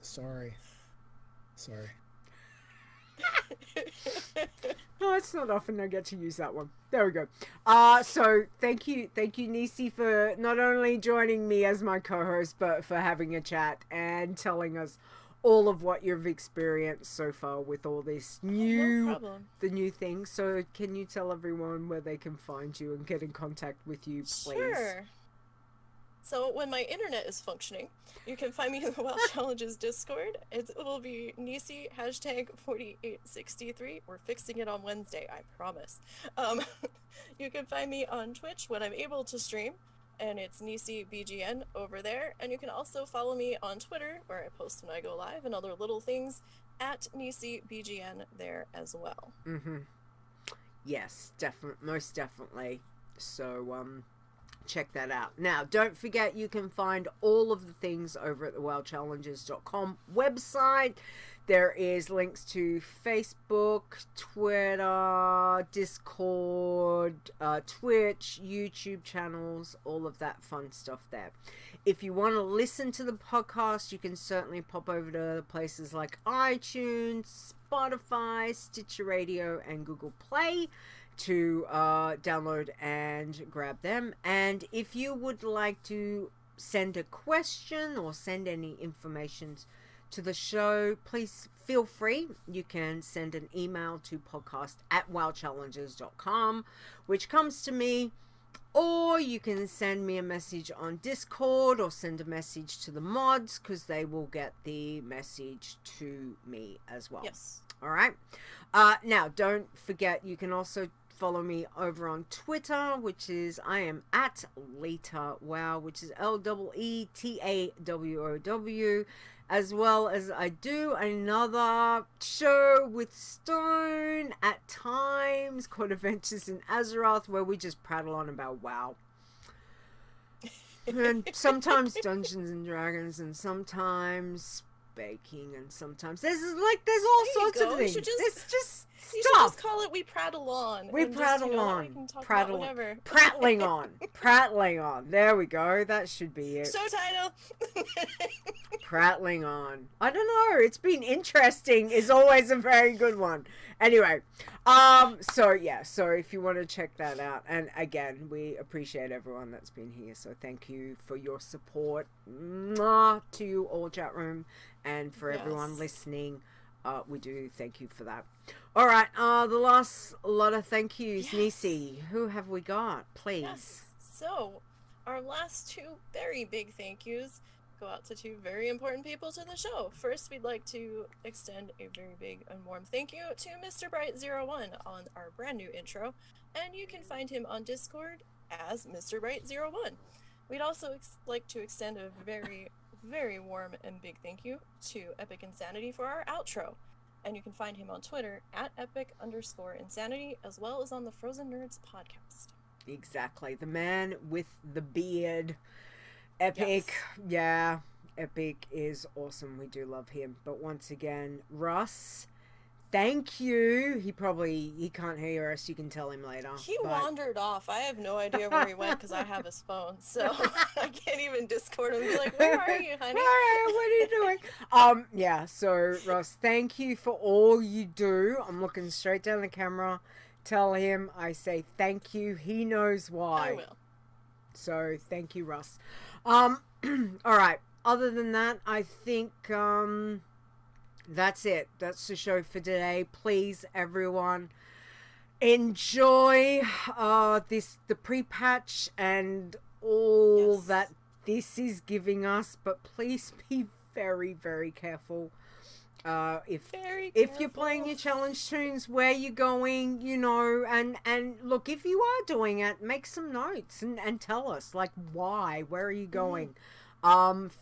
Sorry. No, it's not often I get to use that one. There we go. So thank you, Nisey, for not only joining me as my co-host, but for having a chat and telling us all of what you've experienced so far with all this new things. So can you tell everyone where they can find you and get in contact with you, please? Sure. So when my internet is functioning, you can find me in the WoW Challenges Discord. It will be Nisey #4863. We're fixing it on Wednesday, I promise. You can find me on Twitch when I'm able to stream, and it's NiseyBGN over there. And you can also follow me on Twitter, where I post when I go live and other little things, at NiseyBGN there as well. Yes, most definitely. So check that out. Now, don't forget you can find all of the things over at the wowchallenges.com website. There is links to Facebook, Twitter, Discord, Twitch, YouTube channels, all of that fun stuff there. If you want to listen to the podcast, you can certainly pop over to places like iTunes, Spotify, Stitcher Radio, and Google Play to download and grab them. And if you would like to send a question or send any information to the show, please feel free. You can send an email to podcast@wowchallenges.com, which comes to me, or you can send me a message on Discord or send a message to the mods, because they will get the message to me as well. Yes. All right. Now, don't forget, you can also follow me over on Twitter, which is I am at Leeta Wow, which is LEETAWOW, as well as I do another show with Stone at times called Adventures in Azeroth, where we just prattle on about WoW. And sometimes Dungeons and Dragons, and sometimes baking, and sometimes there's all sorts of things. You should just call it We Prattle On. We prattle on. We can talk Prattle about whatever. Prattling on. Prattling on. There we go. That should be it. Show title. Prattling on. I don't know. It's been interesting. Is always a very good one. Anyway, so if you want to check that out, and again, we appreciate everyone that's been here. So thank you for your support. Mwah, to you all, chat room, and for everyone listening. We do thank you for that. All right, the last lot of thank yous, Nisey. Who have we got, please? Yes. So, our last two very big thank yous go out to two very important people to the show. First, we'd like to extend a very big and warm thank you to Mr. Bright01 on our brand new intro, and you can find him on Discord as Mr. Bright01. We'd also like to extend a very, very warm and big thank you to Epic Insanity for our outro, and you can find him on Twitter at epic_insanity, as well as on the Frozen Nerds podcast. Exactly, the man with the beard. Epic, yeah, Epic is awesome. We do love him. But once again, Russ, thank you. He can't hear us. You can tell him later. He wandered off. I have no idea where he went because I have his phone, so I can't even Discord him and be like, "Where are you, honey? What are you doing?" Yeah. So Russ, thank you for all you do. I'm looking straight down the camera. Tell him I say thank you. He knows why. I will. So thank you, Russ. All right. Other than that, I think that's it. That's the show for today. Please, everyone, enjoy the pre-patch and all that this is giving us. But please be very, very careful. If you're playing your challenge tunes, where you're going, and look, if you are doing it, make some notes and tell us, like, why, where are you going?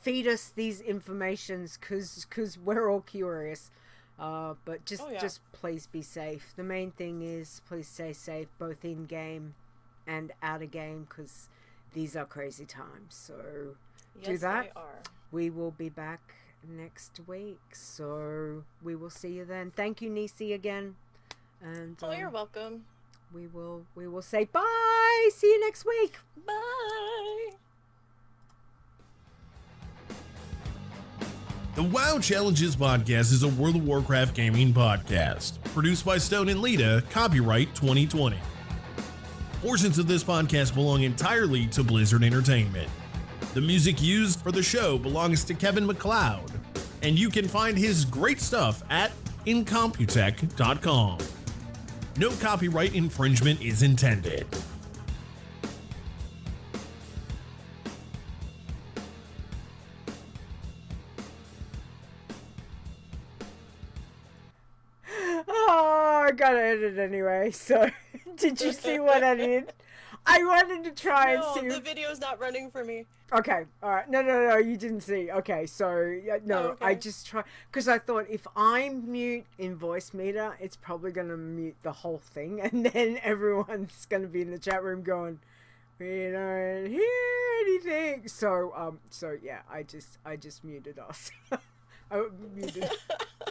Feed us these informations, cause we're all curious. But just please be safe. The main thing is please stay safe, both in game and out of game, cause these are crazy times. So do that. They are. We will be back next week, so we will see you then. Thank you, Nisey, again, and you're welcome. We will say bye. See you next week. Bye. The WoW Challenges podcast is a World of Warcraft gaming podcast produced by Stone and Leeta, copyright 2020. Portions of this podcast belong entirely to Blizzard Entertainment. The music used for the show belongs to Kevin MacLeod, and you can find his great stuff at incomputech.com. No copyright infringement is intended. Oh, I gotta edit anyway, so did you see what I did? I wanted to try and see. No, the video's not running for me. Okay, alright. No, you didn't see. Okay, so, okay. I just try, because I thought if I mute in voice meter, it's probably going to mute the whole thing, and then everyone's going to be in the chat room going, we don't hear anything. So yeah, I just muted us. I muted.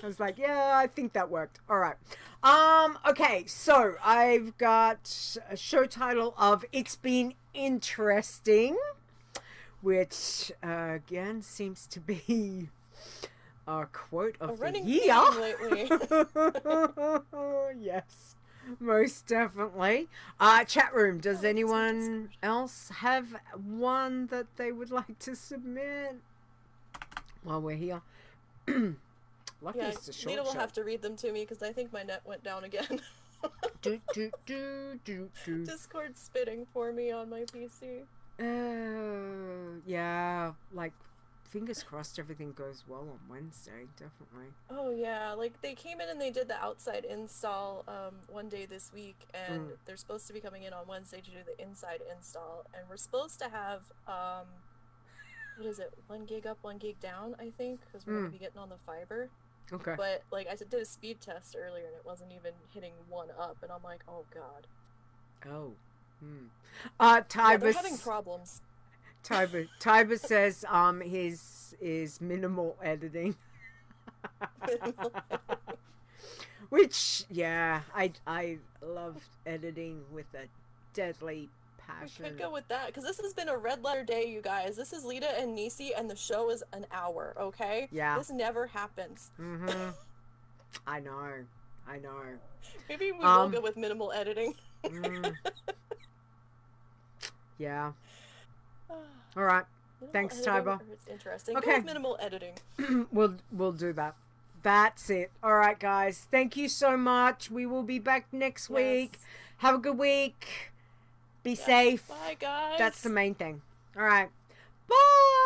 I was like, yeah, I think that worked. All right. Okay, so I've got a show title of It's Been Interesting, which, again, seems to be our quote of the year. Lately. Yes, most definitely. Chat room, does anyone else have one that they would like to submit while we're here? Lucky it's a short Leeta will show. have to read them to me because I think my net went down again. Discord's spitting for me on my PC. Yeah, like, fingers crossed everything goes well on Wednesday, definitely. Oh yeah, like they came in and they did the outside install one day this week, and they're supposed to be coming in on Wednesday to do the inside install, and we're supposed to have what is it, 1 gig up, 1 gig down, I think, because we're gonna be getting on the fiber. Okay. But like I did a speed test earlier and it wasn't even hitting 1 up, and I'm like, oh god. Oh. They're having problems. Tiber says his is minimal editing. Which, yeah, I love editing with a deadly passion. We could go with that, because this has been a red letter day, you guys. This is Leeta and Nisey, and the show is an hour, okay? Yeah. This never happens. Mm-hmm. I know. Maybe we will go with minimal editing. Yeah. All right. Thanks, Tiber. It's interesting. Okay. Go with minimal editing. We'll do that. That's it. All right, guys. Thank you so much. We will be back next week. Have a good week. Be safe. Bye, guys. That's the main thing. All right. Bye.